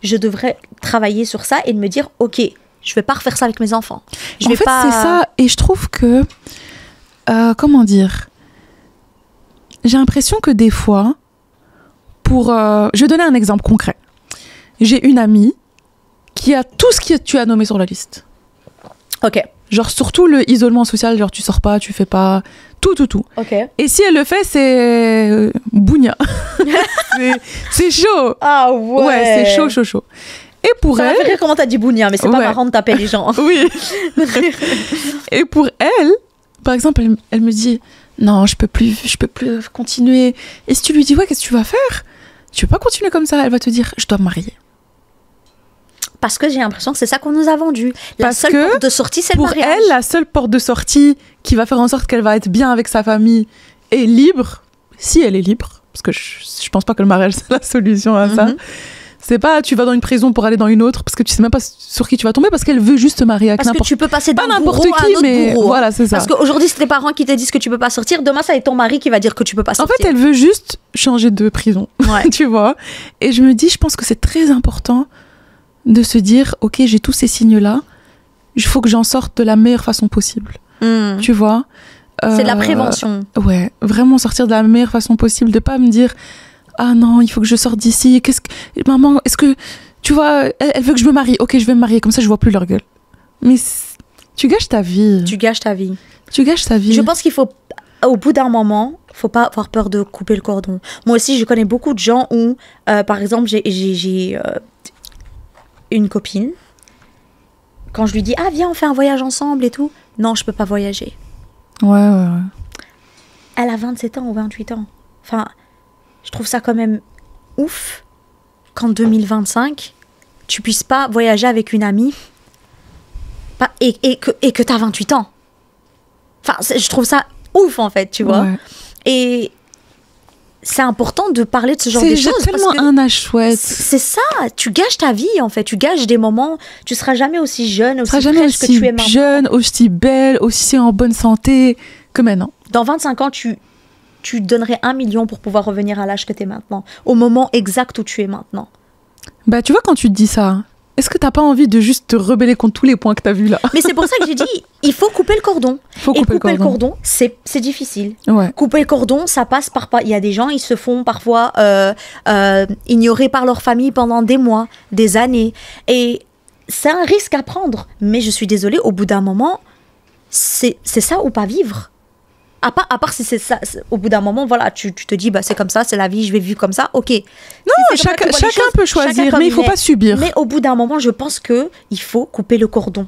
je devrais travailler sur ça et de me dire, OK, je vais pas refaire ça avec mes enfants. Je En vais fait, pas... c'est ça. Et je trouve que comment dire, j'ai l'impression que des fois, je vais donner un exemple concret. J'ai une amie qui a tout ce que tu as nommé sur la liste. Ok. Genre surtout le isolement social, genre tu sors pas, tu fais pas, tout. Ok. Et si elle le fait, c'est bougna. c'est chaud. Ah ouais. Ouais, c'est chaud. Et pour ça elle... Ça fait rire comment t'as dit bougna, mais c'est pas marrant de taper les gens. Oui. Et pour elle, par exemple, elle me dit, non, je peux plus continuer. Et si tu lui dis, ouais, qu'est-ce que tu vas faire? Tu veux pas continuer comme ça? Elle va te dire, je dois me marier. Parce que j'ai l'impression que c'est ça qu'on nous a vendu. La seule porte de sortie, c'est le mariage. Pour elle, la seule porte de sortie qui va faire en sorte qu'elle va être bien avec sa famille et libre, si elle est libre, parce que je pense pas que le mariage c'est la solution à ça. C'est pas tu vas dans une prison pour aller dans une autre parce que tu sais même pas sur qui tu vas tomber, parce qu'elle veut juste te marier avec n'importe qui. Parce que tu peux passer d'un n'importe bourreau à un autre bourreau. Voilà, c'est ça. Parce qu'aujourd'hui, c'est tes parents qui te disent que tu peux pas sortir. Demain, ça va être ton mari qui va dire que tu peux pas sortir. En fait, elle veut juste changer de prison. Ouais. Tu vois. Et je me dis, je pense que c'est très important de se dire, ok, j'ai tous ces signes-là, il faut que j'en sorte de la meilleure façon possible. Tu vois. C'est de la prévention. Ouais, vraiment sortir de la meilleure façon possible, de pas me dire, ah non, il faut que je sorte d'ici. Maman, est-ce que, tu vois, elle veut que je me marie. Ok, je vais me marier, comme ça je vois plus leur gueule. Mais tu gâches ta vie. Tu gâches ta vie. Je pense qu'il faut, au bout d'un moment, faut pas avoir peur de couper le cordon. Moi aussi, je connais beaucoup de gens où, par exemple, j'ai une copine, quand je lui dis ah viens on fait un voyage ensemble et tout, non je peux pas voyager. Ouais. Elle a 27 ans ou 28 ans. Enfin, je trouve ça quand même ouf qu'en 2025 tu puisses pas voyager avec une amie et que t'as 28 ans. Enfin, je trouve ça ouf en fait, tu vois. Ouais. Et c'est important de parler de ce genre de choses. C'est tellement un âge chouette. C'est ça, tu gâches ta vie en fait, tu gâches des moments, tu seras jamais aussi jeune, aussi fraîche que tu es maintenant. Jeune, aussi belle, aussi en bonne santé que maintenant. Dans 25 ans, tu donnerais 1 million pour pouvoir revenir à l'âge que tu es maintenant, au moment exact où tu es maintenant. Bah tu vois, quand tu te dis ça, est-ce que t'as pas envie de juste te rebeller contre tous les points que t'as vus là? Mais c'est pour ça que j'ai dit, il faut couper le cordon. Couper le cordon, c'est difficile. Ouais. Couper le cordon, ça passe par... Il y a des gens, ils se font parfois ignorer par leur famille pendant des mois, des années. Et c'est un risque à prendre. Mais je suis désolée, au bout d'un moment, c'est ça ou pas vivre. À part si c'est ça, au bout d'un moment, voilà, tu te dis, bah, c'est comme ça, c'est la vie, je vais vivre comme ça, ok. Non, chacun peut choisir, mais il ne faut pas subir. Mais au bout d'un moment, je pense qu'il faut couper le cordon.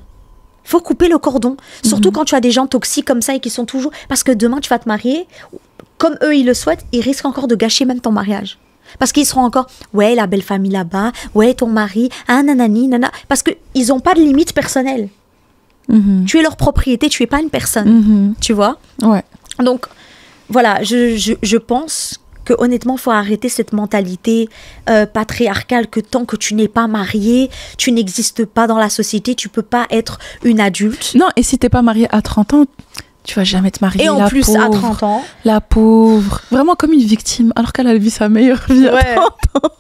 Il faut couper le cordon. Surtout quand tu as des gens toxiques comme ça et qui sont toujours... Parce que demain, tu vas te marier, comme eux, ils le souhaitent, ils risquent encore de gâcher même ton mariage. Parce qu'ils seront encore, ouais, la belle famille là-bas, ouais, ton mari, ah, nanani, nana. Parce qu'ils n'ont pas de limite personnelle. Tu es leur propriété, tu es pas une personne. Tu vois? Ouais. Donc, voilà, je pense que honnêtement, il faut arrêter cette mentalité patriarcale que tant que tu n'es pas marié, tu n'existes pas dans la société, tu peux pas être une adulte. Non, et si t'es pas marié à 30 ans, tu vas jamais te marier. Et en plus, à 30 ans. La pauvre. Vraiment comme une victime, alors qu'elle a vu sa meilleure vie à 30 ans.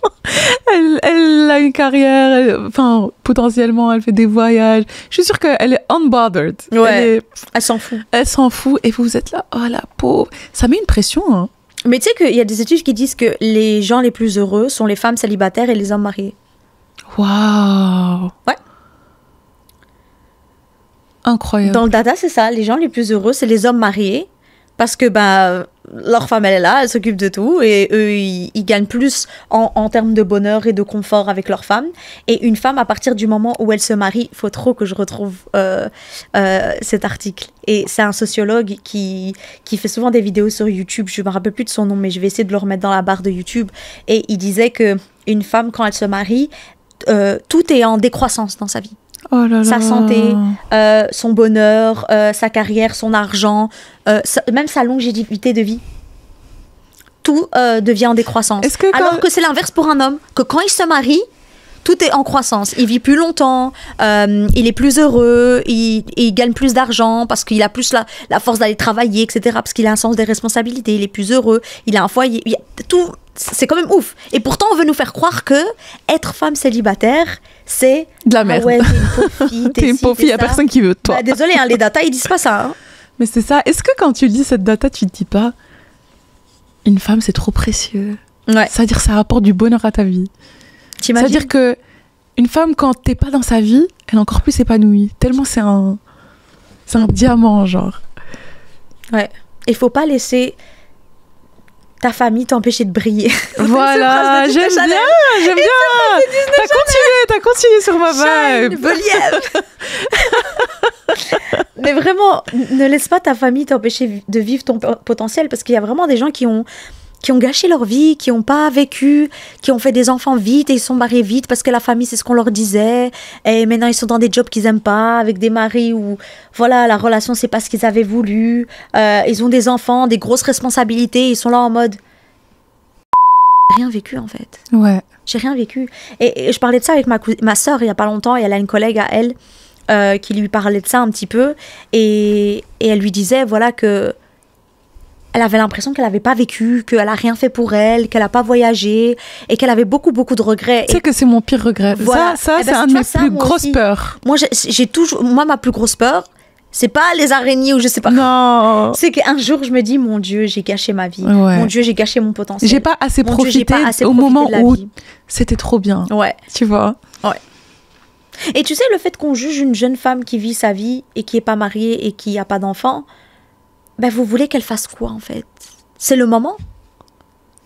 Elle a une carrière, enfin, potentiellement, elle fait des voyages. Je suis sûre qu'elle est unbothered. Ouais, elle s'en fout. Elle s'en fout. Et vous êtes là, oh la pauvre. Ça met une pression, hein. Mais tu sais qu'il y a des études qui disent que les gens les plus heureux sont les femmes célibataires et les hommes mariés. Waouh. Ouais. Incroyable. Dans le data, c'est ça. Les gens les plus heureux, c'est les hommes mariés. Parce que leur femme, elle est là, elle s'occupe de tout. Et eux, ils gagnent plus en termes de bonheur et de confort avec leur femme. Et une femme, à partir du moment où elle se marie, il faut trop que je retrouve cet article. Et c'est un sociologue qui fait souvent des vidéos sur YouTube. Je ne me rappelle plus de son nom, mais je vais essayer de le remettre dans la barre de YouTube. Et il disait qu'une femme, quand elle se marie, tout est en décroissance dans sa vie. Oh là là. Sa santé, son bonheur, sa carrière, son argent, même sa longévité de vie. Tout devient en décroissance. Alors que c'est l'inverse pour un homme, que quand il se marie, tout est en croissance. Il vit plus longtemps, il est plus heureux, il gagne plus d'argent parce qu'il a plus la force d'aller travailler, etc. Parce qu'il a un sens des responsabilités, il est plus heureux, il a un foyer, tout... C'est quand même ouf. Et pourtant, on veut nous faire croire que être femme célibataire, c'est... de la merde. Ah ouais, t'es une pauvre fille. T'es une pauvre fille, il n'y a personne qui veut de toi. Désolée, hein, les datas, ils disent pas ça. Hein. Mais c'est ça. Est-ce que quand tu lis cette data, tu te dis pas une femme, c'est trop précieux. Ouais. C'est-à-dire que ça apporte du bonheur à ta vie. T'imagines? C'est-à-dire que une femme, quand t'es pas dans sa vie, elle est encore plus épanouie. Tellement c'est un diamant, genre. Ouais. Il faut pas laisser ta famille t'empêcher de briller. Voilà, j'aime bien. T'as continué sur ma vibe. Mais vraiment, ne laisse pas ta famille t'empêcher de vivre ton potentiel, parce qu'il y a vraiment des gens qui ont gâché leur vie, qui n'ont pas vécu, qui ont fait des enfants vite et ils sont mariés vite parce que la famille, c'est ce qu'on leur disait. Et maintenant, ils sont dans des jobs qu'ils n'aiment pas, avec des maris où, voilà, la relation, c'est pas ce qu'ils avaient voulu. Ils ont des enfants, des grosses responsabilités. Ils sont là en mode... J'ai rien vécu, en fait. Ouais. J'ai rien vécu. Et je parlais de ça avec ma sœur il n'y a pas longtemps, et elle a une collègue à elle qui lui parlait de ça un petit peu. Et elle lui disait, voilà, que... Elle avait l'impression qu'elle n'avait pas vécu, qu'elle n'a rien fait pour elle, qu'elle n'a pas voyagé et qu'elle avait beaucoup, beaucoup de regrets. Tu sais que c'est mon pire regret. Voilà. Ça c'est un de mes plus grosses peurs. Moi, ma plus grosse peur, c'est pas les araignées ou je sais pas. Non. C'est qu'un jour, je me dis, mon Dieu, j'ai gâché ma vie. Ouais. Mon Dieu, j'ai gâché mon potentiel. J'ai pas assez profité au moment où c'était trop bien. Ouais. Tu vois. Ouais. Et tu sais, le fait qu'on juge une jeune femme qui vit sa vie et qui est pas mariée et qui a pas d'enfant, ben vous voulez qu'elle fasse quoi, en fait? C'est le moment.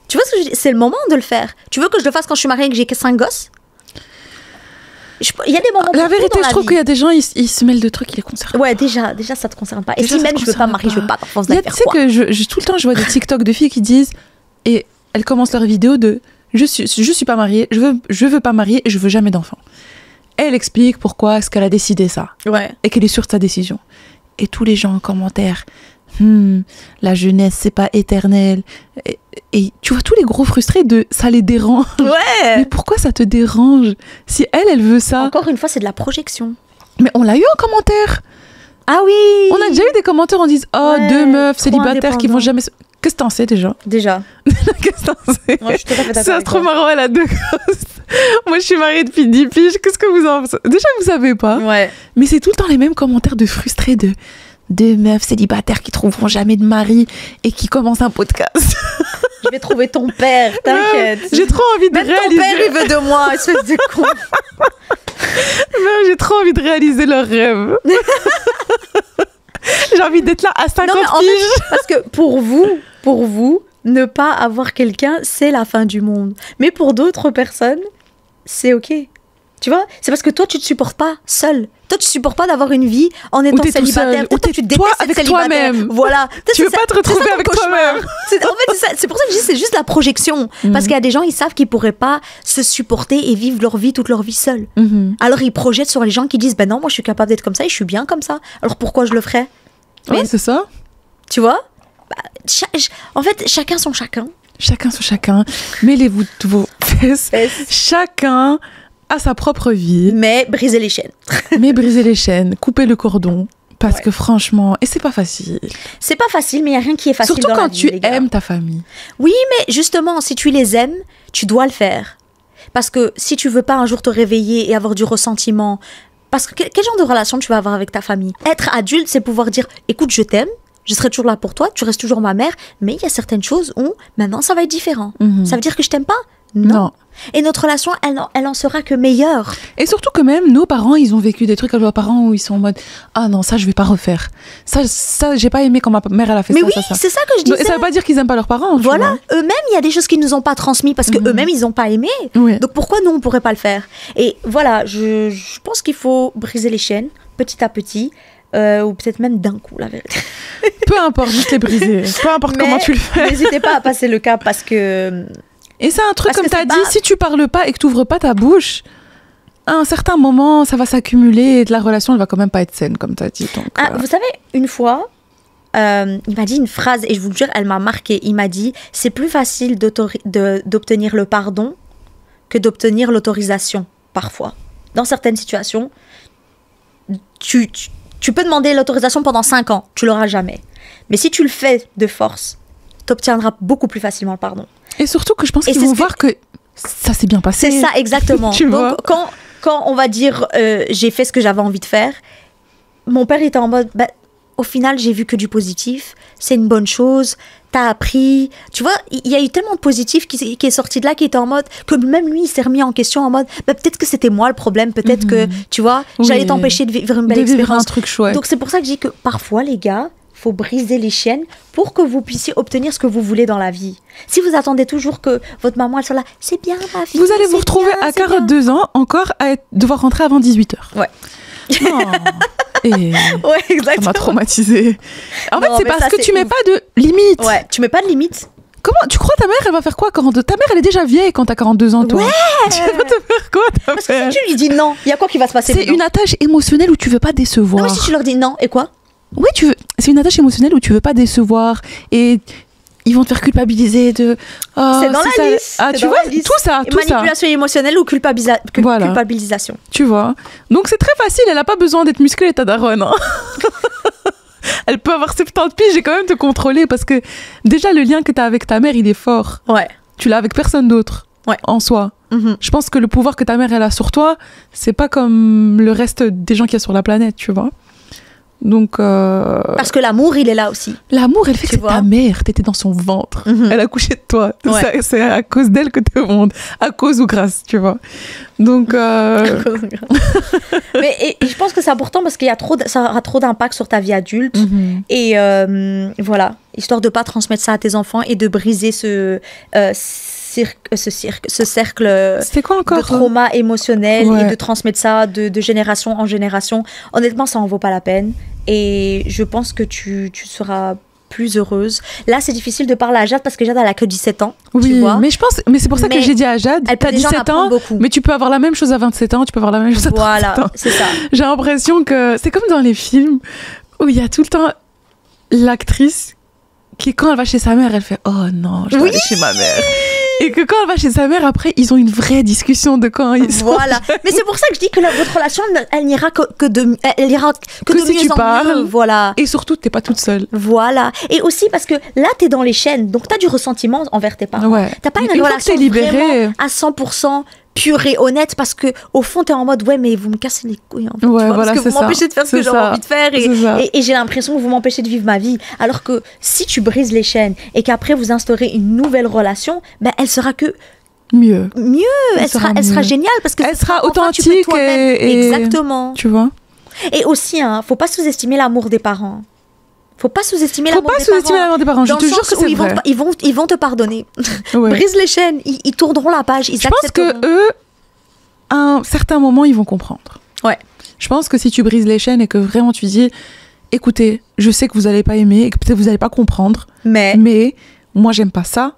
Tu vois ce que je dis? C'est le moment de le faire. Tu veux que je le fasse quand je suis mariée et que j'ai 5 gosses? Il y a des moments... La vérité, je trouve qu'il y a des gens, ils se mêlent de trucs qui les concernent. Ouais, déjà, ça te concerne pas. Et si même je veux pas me marier, je veux pas d'enfance, tu sais que tout le temps, je vois des TikTok de filles qui disent, et elles commencent leur vidéo de je suis pas mariée, je veux pas marier et je veux jamais d'enfant. Elle explique pourquoi est-ce qu'elle a décidé ça. Ouais. Et qu'elle est sûre de sa décision. Et tous les gens en commentaire... la jeunesse c'est pas éternel, et tu vois tous les gros frustrés ça les dérange. Ouais. Mais pourquoi ça te dérange si elle veut ça? Encore une fois, c'est de la projection. Mais on l'a eu en commentaire. Ah oui. On a déjà eu des commentaires, on dit ouais, 2 meufs célibataires qui vont jamais... Qu'est-ce que t'en sais déjà? Qu'est-ce que t'en sais? Ouais, je suis tout à fait d'accord. C'est trop marrant, elle a 2 gosses. Moi je suis mariée depuis 10 piges. Qu'est-ce que vous en... Déjà vous savez pas. Ouais. Mais c'est tout le temps les mêmes commentaires de frustrés de 2 meufs célibataires qui trouveront jamais de mari et qui commencent un podcast. Je vais trouver ton père, t'inquiète. J'ai trop envie de réaliser... Ton père, il veut de moi, espèce de con. Non, j'ai trop envie de réaliser leur rêve. J'ai envie d'être là à 50 piges. Parce que pour vous, ne pas avoir quelqu'un, c'est la fin du monde. Mais pour d'autres personnes, c'est ok. Tu vois, c'est parce que toi, tu te supportes pas seul. Toi, tu supportes pas d'avoir une vie en étant célibataire. Toi, tu détestes avec toi-même. Voilà. Tu veux pas te retrouver avec toi-même. En fait, c'est pour ça que je dis c'est juste la projection. Parce qu'il y a des gens, ils savent qu'ils pourraient pas se supporter et vivre leur vie, toute leur vie seuls. Alors, ils projettent sur les gens qui disent, ben non, moi, je suis capable d'être comme ça et je suis bien comme ça. Alors, pourquoi je le ferais? Oui, c'est ça. Tu vois? En fait, chacun son chacun. Chacun son chacun. Mêlez-vous de vos fesses. Chacun a sa propre vie. Mais briser les chaînes. Couper le cordon. Parce que franchement, et c'est pas facile. C'est pas facile, mais il n'y a rien qui est facile. Surtout dans quand la vie, tu aimes ta famille. Oui, mais justement, si tu les aimes, tu dois le faire. Parce que si tu veux pas un jour te réveiller et avoir du ressentiment, parce que quel genre de relation tu vas avoir avec ta famille? Être adulte, c'est pouvoir dire, écoute, je t'aime, je serai toujours là pour toi, tu restes toujours ma mère, mais il y a certaines choses où maintenant ça va être différent. Ça veut dire que je t'aime pas? Non. Et notre relation, elle en sera que meilleure. Et surtout que même nos parents, ils ont vécu des trucs avec leurs parents où ils sont en mode ah non, ça je vais pas refaire. Ça j'ai pas aimé quand ma mère elle a fait mais ça. Mais oui, ça. c'est ça que je disais. Et ça veut pas dire qu'ils aiment pas leurs parents. Voilà, eux-mêmes, il y a des choses qu'ils nous ont pas transmis parce que eux-mêmes ils ont pas aimé. Oui. Donc pourquoi nous on pourrait pas le faire? Et voilà, je pense qu'il faut briser les chaînes petit à petit. Ou peut-être même d'un coup, la vérité. Peu importe, juste les briser. Peu importe comment tu le fais. N'hésitez pas à passer le cap parce que... Et c'est un truc, comme tu as dit, si tu parles pas et que tu n'ouvres pas ta bouche, à un certain moment, ça va s'accumuler et la relation, elle va quand même pas être saine, comme tu as dit. Donc, vous savez, une fois, il m'a dit une phrase, et je vous le jure, elle m'a marquée. Il m'a dit, c'est plus facile d'obtenir le pardon que d'obtenir l'autorisation, parfois. Dans certaines situations, tu peux demander l'autorisation pendant 5 ans, tu l'auras jamais. Mais si tu le fais de force, tu obtiendras beaucoup plus facilement le pardon. Et surtout que je pense qu'ils vont voir que ça s'est bien passé. C'est ça, exactement. Donc, quand on va dire j'ai fait ce que j'avais envie de faire, mon père était en mode au final, j'ai vu que du positif. C'est une bonne chose. T'as appris. Tu vois, il y a eu tellement de positif qui est sorti de là, qui était en mode, que même lui, il s'est remis en question en mode, bah, peut-être que c'était moi le problème, peut-être que, tu vois, j'allais t'empêcher de vivre une belle expérience. Un truc chouette. Donc c'est pour ça que je dis que parfois, les gars, faut briser les chaînes pour que vous puissiez obtenir ce que vous voulez dans la vie. Si vous attendez toujours que votre maman, elle soit là, c'est bien ma fille. Vous allez vous retrouver à 42 ans encore à devoir rentrer avant 18h. Ouais. Oh. Et ouais, exactement. Ça m'a traumatisée. En fait, c'est parce que tu mets pas de limite. Ouais, tu mets pas de limite. Comment tu crois ta mère, elle va faire quoi quand ta mère, elle est déjà vieille quand t'as 42 ans, toi. Ouais. Tu vas te faire quoi, ta Parce mère? que si tu lui dis non, il y a quoi qui va se passer? C'est une attache émotionnelle où tu veux pas décevoir. Non, mais si tu leur dis non, et quoi? Oui, c'est une attache émotionnelle où tu veux pas décevoir et ils vont te faire culpabiliser de. Oh, c'est dans la liste. Ah, tu vois, tout ça, tout ça. Manipulation émotionnelle ou culpabilisation. Tu vois. Donc c'est très facile, elle a pas besoin d'être musclée, ta daronne. Hein. Elle peut avoir 70 piges et quand même te contrôler parce que déjà le lien que t'as avec ta mère, il est fort. Ouais. Tu l'as avec personne d'autre. Ouais. En soi. Je pense que le pouvoir que ta mère elle a sur toi, c'est pas comme le reste des gens qu'il y a sur la planète, tu vois. Donc parce que l'amour, il est là aussi. L'amour, elle fait que c'est ta mère, t'étais dans son ventre. Elle a couché de toi. Ouais. C'est à cause d'elle que t'es au monde. À cause ou grâce, tu vois. Donc mais je pense que c'est important parce qu'il y a ça aura trop d'impact sur ta vie adulte. Et voilà, histoire de pas transmettre ça à tes enfants et de briser ce cercle de trauma émotionnel et de transmettre ça de génération en génération. Honnêtement, ça en vaut pas la peine. Et je pense que tu seras plus heureuse. Là, c'est difficile de parler à Jade parce que Jade, elle a que 17 ans. Oui, tu vois. mais c'est pour ça que j'ai dit à Jade, elle peut t'as 17 ans, beaucoup. Mais tu peux avoir la même chose à 27 ans, tu peux avoir la même chose à 37 ans. Voilà, c'est ça. J'ai l'impression que c'est comme dans les films où il y a tout le temps l'actrice qui, quand elle va chez sa mère, elle fait « Oh non, je dois aller chez ma mère ». Et que quand elle va chez sa mère, après, ils ont une vraie discussion de quand ils sont. Voilà. Mais c'est pour ça que je dis que votre relation, elle n'ira que de mieux si tu parles. Voilà. Et surtout, t'es pas toute seule. Voilà. Et aussi parce que là, t'es dans les chaînes, donc t'as du ressentiment envers tes parents. Ouais. T'as pas une relation vraiment à 100% pure et honnête parce que au fond t'es en mode ouais mais vous me cassez les couilles en fait, ouais, tu vois, voilà, parce que vous m'empêchez de faire ce que j'ai envie de faire et j'ai l'impression que vous m'empêchez de vivre ma vie, alors que si tu brises les chaînes et qu'après vous instaurez une nouvelle relation, ben elle sera que mieux, elle sera géniale parce que elle sera authentique et exactement, tu vois. Et aussi faut pas sous-estimer l'amour des parents. Faut pas sous-estimer l'amour des parents. Je te jure que c'est vrai. Ils vont te pardonner. Ouais. Brise les chaînes, ils tourneront la page, ils accepteront. Je pense que eux, à un certain moment, ils vont comprendre. Ouais. Je pense que si tu brises les chaînes et que vraiment tu dis, écoutez, je sais que vous allez pas aimer et que peut-être vous allez pas comprendre, mais moi j'aime pas ça.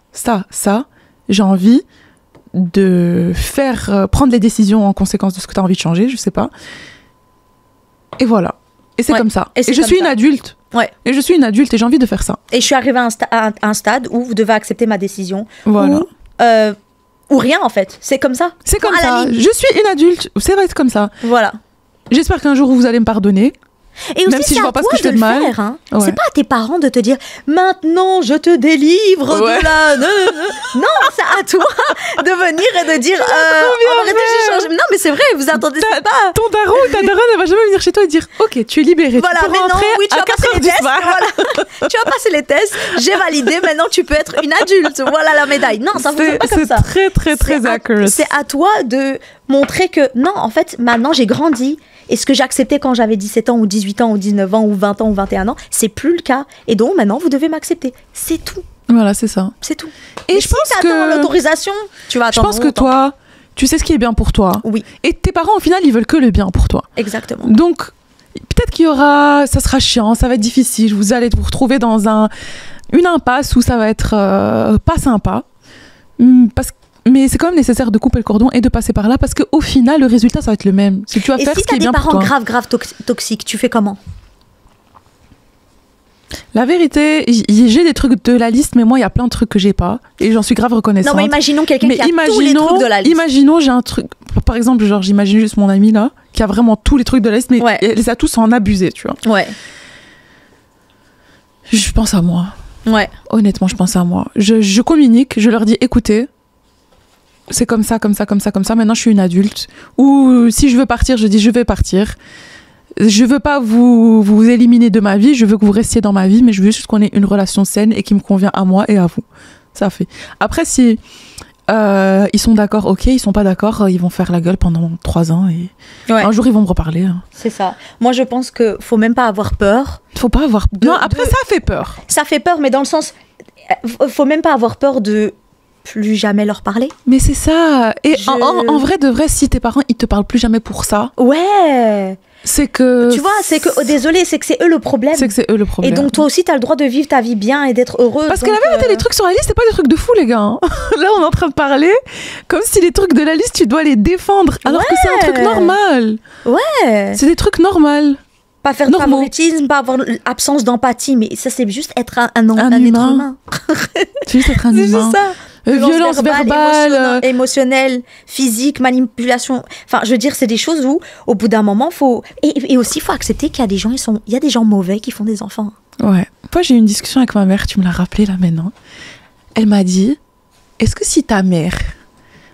J'ai envie de prendre les décisions en conséquence de ce que tu as envie de changer, je sais pas. Et voilà. Et c'est comme ça. Et je suis une adulte. Ouais. Et je suis une adulte et j'ai envie de faire ça. Et je suis arrivée à un stade où vous devez accepter ma décision. Voilà. Ou rien en fait. C'est comme ça. C'est comme ça. Je suis une adulte. C'est vrai, c'est comme ça. Voilà. J'espère qu'un jour vous allez me pardonner. Et aussi, même si je vois pas ce que je fais de mal. Faire, hein. Ouais. C'est pas à tes parents de te dire maintenant je te délivre de la. Non, c'est à toi de venir et de dire j'ai changé. Non, mais c'est vrai, vous attendez ça pas. Ton daron ou ta daronne, elle va jamais venir chez toi et dire ok, tu es libérée. Voilà, tu peux rentrer tu vas passer les tests. Voilà. Tu vas passer les tests, j'ai validé, maintenant tu peux être une adulte. Voilà la médaille. Non, ça fonctionne pas comme ça. C'est très accurate. C'est à toi de montrer que non, en fait, maintenant j'ai grandi. Et ce que j'acceptais quand j'avais 17 ans ou 18 ans ou 19 ans ou 20 ans ou 21 ans, c'est plus le cas. Et donc maintenant, vous devez m'accepter. C'est tout. Voilà, c'est ça. C'est tout. Et je pense que l'autorisation, tu vas attendre. Je pense que toi, tu sais ce qui est bien pour toi. Oui. Et tes parents, au final, ils veulent que le bien pour toi. Exactement. Donc, peut-être ça sera chiant, ça va être difficile. Vous allez vous retrouver dans une impasse où ça va être pas sympa. Mais c'est quand même nécessaire de couper le cordon et de passer par là parce qu'au final, le résultat, ça va être le même. Si tu vas faire ce qui est bien pour toi. Et si t'as des parents grave toxiques, tu fais comment? La vérité, j'ai des trucs de la liste, mais moi, il y a plein de trucs que j'ai pas. Et j'en suis grave reconnaissante. Non, mais imaginons quelqu'un qui a tous les trucs de la liste. Imaginons, j'ai un truc... Par exemple, genre, j'imagine juste mon amie, là, qui a vraiment tous les trucs de la liste, mais elle les a tous en abusé, tu vois. Ouais. Je pense à moi. Ouais. Honnêtement, je pense à moi. Je communique, je leur dis, écoutez, c'est comme ça. Maintenant, je suis une adulte. Ou si je veux partir, je dis je vais partir. je veux pas vous éliminer de ma vie, je veux que vous restiez dans ma vie, mais je veux juste qu'on ait une relation saine et qui me convient à moi et à vous. Ça fait. Après, si ils sont d'accord, ok, ils sont pas d'accord, ils vont faire la gueule pendant 3 ans et un jour ils vont me reparler. Hein. C'est ça. Moi, je pense que faut même pas avoir peur. Faut pas avoir peur. Non, après ça fait peur. Ça fait peur, mais dans le sens, faut même pas avoir peur de plus jamais leur parler. Mais c'est ça. Et en vrai de vrai, si tes parents ils te parlent plus jamais pour ça. Ouais. C'est que... Tu vois, c'est que... désolé, c'est que c'est eux le problème. C'est que c'est eux le problème. Et donc, toi aussi, t'as le droit de vivre ta vie bien et d'être heureux. Parce que la vérité, les trucs sur la liste, c'est pas des trucs de fou, les gars. Hein. Là, on est en train de parler comme si les trucs de la liste, tu dois les défendre. Alors que c'est un truc normal. Ouais. C'est des trucs normaux. Pas faire de favoritisme, pas avoir l'absence d'empathie. Mais ça, c'est juste être un être humain. C'est juste être un humain. C'est ça. Violence verbale, émotionnelle, physique, manipulation. Enfin, je veux dire, c'est des choses où, au bout d'un moment, faut... Et aussi, il faut accepter qu'il y a des gens, il y a des gens mauvais qui font des enfants. Ouais. Moi, j'ai eu une discussion avec ma mère, tu me l'as rappelé là maintenant. Elle m'a dit, est-ce que si ta mère...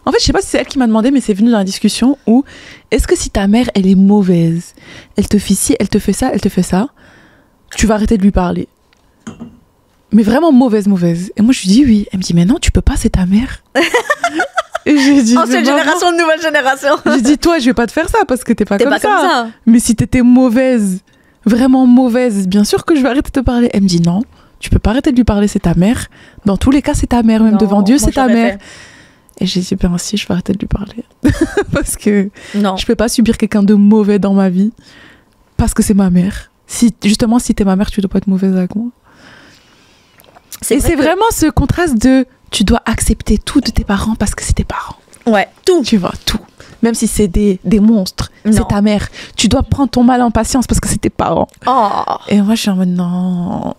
En fait, je sais pas si c'est elle qui m'a demandé, mais c'est venu dans la discussion où, est-ce que si ta mère, elle est mauvaise, elle te fait ci, elle te fait ça, tu vas arrêter de lui parler. Mais vraiment mauvaise. Et moi, je lui dis oui. Elle me dit, mais non, tu peux pas, c'est ta mère. Et j'ai dit, ancienne génération, nouvelle génération. J'ai dit, toi, je vais pas te faire ça parce que t'es pas comme ça. Mais si t'étais mauvaise, vraiment mauvaise, bien sûr que je vais arrêter de te parler. Elle me dit, non, tu peux pas arrêter de lui parler, c'est ta mère. Dans tous les cas, c'est ta mère. Même devant Dieu, c'est ta mère. Et j'ai dit, ben si, je vais arrêter de lui parler. Parce que je peux pas subir quelqu'un de mauvais dans ma vie. Parce que c'est ma mère. Justement, si t'es ma mère, tu dois pas être mauvaise avec moi. Et c'est vraiment ce contraste de tu dois accepter tout de tes parents parce que c'est tes parents. Ouais, tout. Tu vois, tout. Même si c'est des monstres, c'est ta mère. Tu dois prendre ton mal en patience parce que c'est tes parents. Oh. Et moi, je suis en mode non.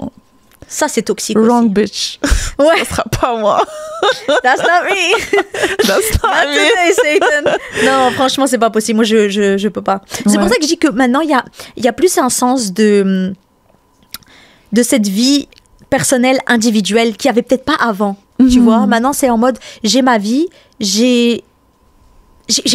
Ça, c'est toxique. Wrong aussi. Bitch. Ouais. Ça sera pas moi. That's not me. That's not me. Satan. Non, franchement, c'est pas possible. Moi, je peux pas. C'est pour ça que je dis que maintenant, il y a plus un sens de cette vie personnelle, individuelle, qu'il n'y avait peut-être pas avant. Tu vois, maintenant, c'est en mode, j'ai ma vie, j'ai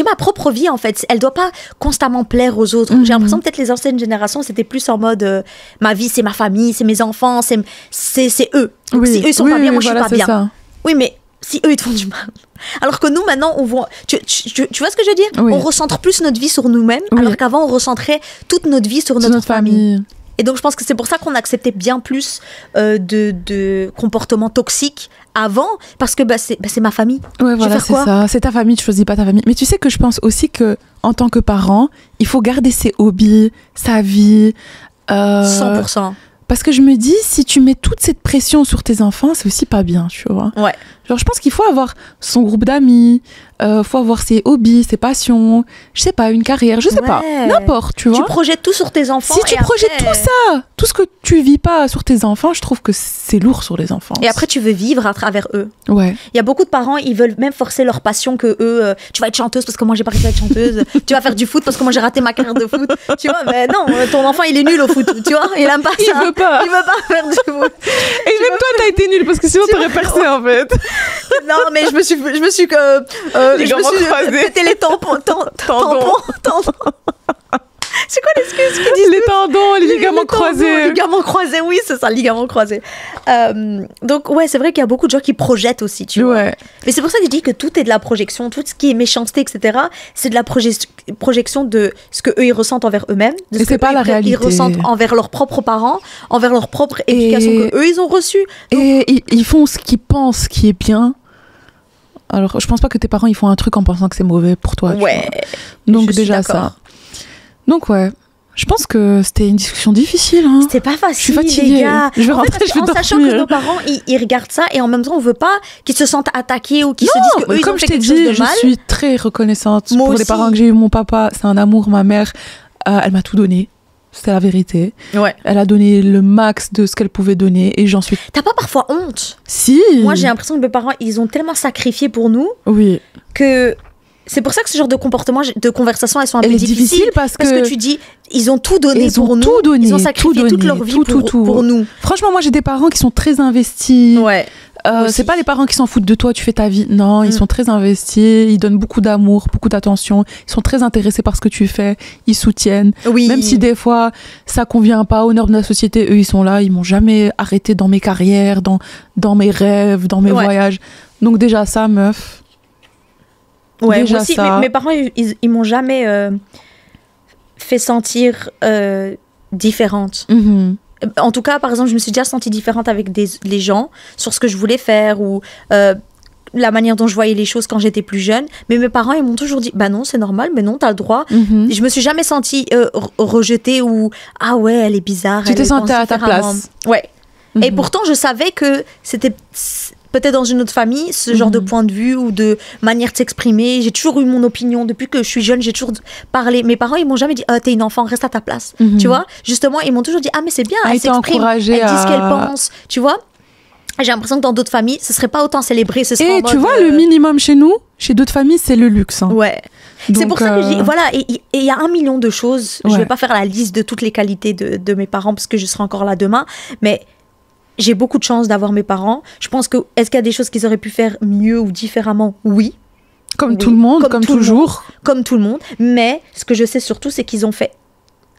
ma propre vie, en fait. Elle doit pas constamment plaire aux autres. J'ai l'impression peut-être les anciennes générations, c'était plus en mode, ma vie, c'est ma famille, c'est mes enfants, c'est eux. Donc, si eux, ils sont pas bien, moi, je suis pas bien. Ça. Oui, mais si eux, ils te font du mal. Alors que nous, maintenant, on voit... Tu vois ce que je veux dire? On recentre plus notre vie sur nous-mêmes, alors qu'avant, on recentrait toute notre vie sur notre famille. Et donc, je pense que c'est pour ça qu'on acceptait bien plus de comportements toxiques avant, parce que c'est ma famille. Ouais, voilà, c'est ça. C'est ta famille, tu choisis pas ta famille. Mais tu sais que je pense aussi que en tant que parent, il faut garder ses hobbies, sa vie. 100%. Parce que je me dis, si tu mets toute cette pression sur tes enfants, c'est aussi pas bien, tu vois. Ouais. Genre, je pense qu'il faut avoir son groupe d'amis, faut avoir ses hobbies, ses passions, je sais pas, une carrière, je sais pas, n'importe, tu vois. Tu projettes tout sur tes enfants. Si tu projettes tout ça, tout ce que tu vis pas sur tes enfants, je trouve que c'est lourd sur les enfants. Et après, tu veux vivre à travers eux. Ouais. Il y a beaucoup de parents, ils veulent même forcer leur passion que eux, tu vas être chanteuse parce que moi j'ai pas réussi à être chanteuse, tu vas faire du foot parce que moi j'ai raté ma carrière de foot, tu vois. Mais non, ton enfant il est nul au foot, tu vois, il aime pas ça. Il veut pas faire du foot. Et même toi t'as été nul parce que sinon t'aurais percé en fait. Non, mais je me suis pété les tendons. C'est quoi l'excuse qu'ils disent? Les tendons, les ligaments croisés. Ligaments croisés, oui, c'est ça, ligaments croisés. Donc, ouais, c'est vrai qu'il y a beaucoup de gens qui projettent aussi, tu vois. Mais c'est pour ça que je dis que tout est de la projection, tout ce qui est méchanceté, etc., c'est de la projection de ce qu'eux, ils ressentent envers eux-mêmes, de ce c'est pas la réalité. Ils ressentent envers leurs propres parents, envers leur propre éducation qu'eux, ils ont reçue. Donc... Et ils font ce qu'ils pensent qui est bien. Alors, je pense pas que tes parents, ils font un truc en pensant que c'est mauvais pour toi. Ouais. Donc, déjà ça. Donc, ouais. Je pense que c'était une discussion difficile. Hein. C'était pas facile, je suis fatiguée. Les gars. Je vais rentrer, je vais dormir. En sachant que nos parents, ils regardent ça et en même temps, on veut pas qu'ils se sentent attaqués ou qu'ils se disent qu'eux, ils ont fait quelque chose de mal. Je suis très reconnaissante pour les parents que j'ai eu. Mon papa, c'est un amour. Ma mère, elle m'a tout donné. C'était la vérité. Ouais. Elle a donné le max de ce qu'elle pouvait donner et j'en suis... T'as pas parfois honte? Si. Moi, j'ai l'impression que mes parents, ils ont tellement sacrifié pour nous. Oui. Que... C'est pour ça que ce genre de comportement, de conversation, elles sont un peu difficiles. Parce que tu dis, ils ont tout donné pour nous. Tout donné, ils ont sacrifié toute leur vie pour nous. Franchement, moi, j'ai des parents qui sont très investis. Ouais. c'est pas les parents qui s'en foutent de toi, tu fais ta vie. Non, ils sont très investis, ils donnent beaucoup d'amour, beaucoup d'attention, ils sont très intéressés par ce que tu fais, ils soutiennent. Oui. Même si des fois ça convient pas aux normes de la société, eux ils sont là, ils m'ont jamais arrêté dans mes carrières, dans mes rêves, dans mes voyages. Donc déjà ça, meuf. Ouais, déjà moi aussi, ça. Mes parents ils m'ont jamais fait sentir différente. En tout cas, par exemple, je me suis déjà sentie différente avec les gens sur ce que je voulais faire ou la manière dont je voyais les choses quand j'étais plus jeune. Mais mes parents, ils m'ont toujours dit, bah non, c'est normal, mais non, t'as le droit. Je me suis jamais sentie rejetée ou ah ouais, elle est bizarre. Tu t'es sentie à ta place. Ouais. Et pourtant, je savais que c'était peut-être dans une autre famille, ce genre de point de vue ou de manière de s'exprimer. J'ai toujours eu mon opinion. Depuis que je suis jeune, j'ai toujours parlé. Mes parents, ils m'ont jamais dit « t'es une enfant, reste à ta place ». Tu vois? Justement, ils m'ont toujours dit « Ah, mais c'est bien, elle s'exprime, elle dit ce qu'elle pense ». Tu vois? J'ai l'impression que dans d'autres familles, ce serait pas autant célébré. Et tu vois, le minimum chez nous, chez d'autres familles, c'est le luxe. Hein. Ouais. Donc, c'est pour ça que je dis, voilà, et il y a 1 million de choses. Je vais pas faire la liste de toutes les qualités de mes parents parce que je serai encore là demain, mais j'ai beaucoup de chance d'avoir mes parents. Je pense que, est-ce qu'il y a des choses qu'ils auraient pu faire mieux ou différemment? Oui. Comme tout le monde, comme toujours. Comme tout le monde. Mais ce que je sais surtout, c'est qu'ils ont fait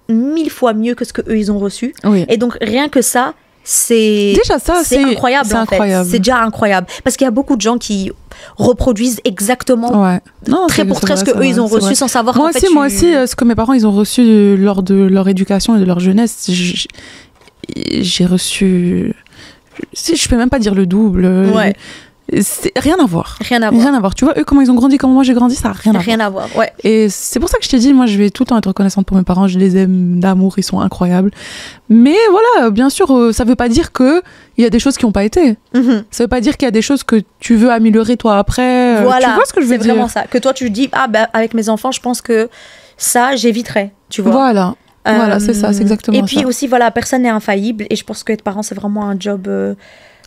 1000 fois mieux que ce qu'eux, ils ont reçu. Oui. Et donc, rien que ça, c'est incroyable. C'est déjà incroyable. Parce qu'il y a beaucoup de gens qui reproduisent exactement trait pour trait ce qu'eux, ils ont reçu sans savoir moi aussi, ce que mes parents, ils ont reçu lors de leur éducation et de leur jeunesse, j'ai reçu... Je peux même pas dire le double. C'est rien à voir. Rien à voir. Tu vois, eux, comment ils ont grandi, comment moi j'ai grandi, ça n'a rien à voir. Ouais. Et c'est pour ça que je t'ai dit, moi, je vais tout le temps être reconnaissante pour mes parents. Je les aime d'amour, ils sont incroyables. Mais voilà, bien sûr, ça veut pas dire qu'il y a des choses qui n'ont pas été. Ça veut pas dire qu'il y a des choses que tu veux améliorer toi après. Voilà, tu vois ce que je veux dire? C'est vraiment ça. Que toi, tu dis, avec mes enfants, je pense que ça, j'éviterais. Tu vois? Voilà, c'est ça, c'est exactement ça. Et puis aussi, voilà, personne n'est infaillible. Et je pense qu'être parent, c'est vraiment un job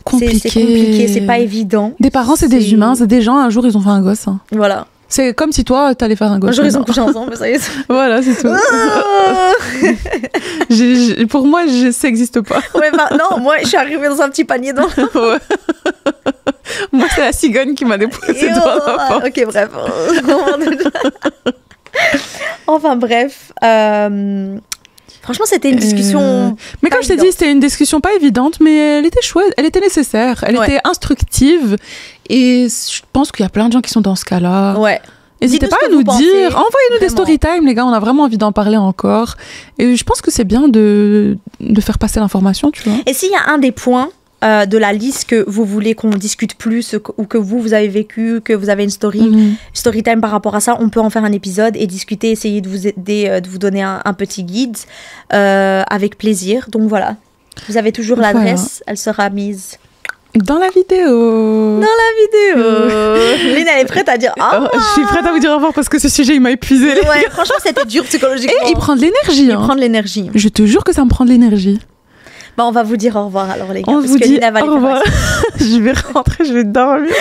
compliqué. C'est compliqué, c'est pas évident. Des parents, c'est des humains, c'est des gens, un jour, ils ont fait un gosse. Hein. Voilà. C'est comme si toi, t'allais faire un gosse. Un jour, ils ont couché ensemble, ça y est. Voilà, c'est tout. Pour moi, ça n'existe pas. Ouais, non, moi, je suis arrivée dans un petit panier dans Moi, c'est la cigogne qui m'a déposé devant la porte. Ok, bref. Enfin, bref. Franchement, c'était une discussion. Mais comme je t'ai dit, c'était une discussion pas évidente, mais elle était chouette, elle était nécessaire, elle était instructive. Et je pense qu'il y a plein de gens qui sont dans ce cas-là. Ouais. N'hésitez pas à nous dire, envoyez-nous des story time, les gars, on a vraiment envie d'en parler encore. Et je pense que c'est bien de faire passer l'information, tu vois. Et s'il y a un des points de la liste que vous voulez qu'on discute plus ou que vous avez vécu, que vous avez une story time par rapport à ça, on peut en faire un épisode et discuter, essayer de vous aider, de vous donner un petit guide avec plaisir. Donc voilà, vous avez toujours l'adresse, elle sera mise dans la vidéo. Lynn, elle est prête à dire je suis prête à vous dire au revoir parce que ce sujet, il m'a épuisée. Ouais, franchement, c'était dur psychologiquement. Et il prend de l'énergie. Il prend de l'énergie. Je te jure que ça me prend de l'énergie. Bah, on va vous dire au revoir alors les gars. On vous dit au revoir. Je vais rentrer, je vais dormir.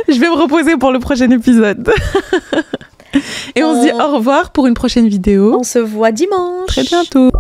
Je vais me reposer pour le prochain épisode. Et on se dit au revoir pour une prochaine vidéo. On se voit dimanche. Très bientôt.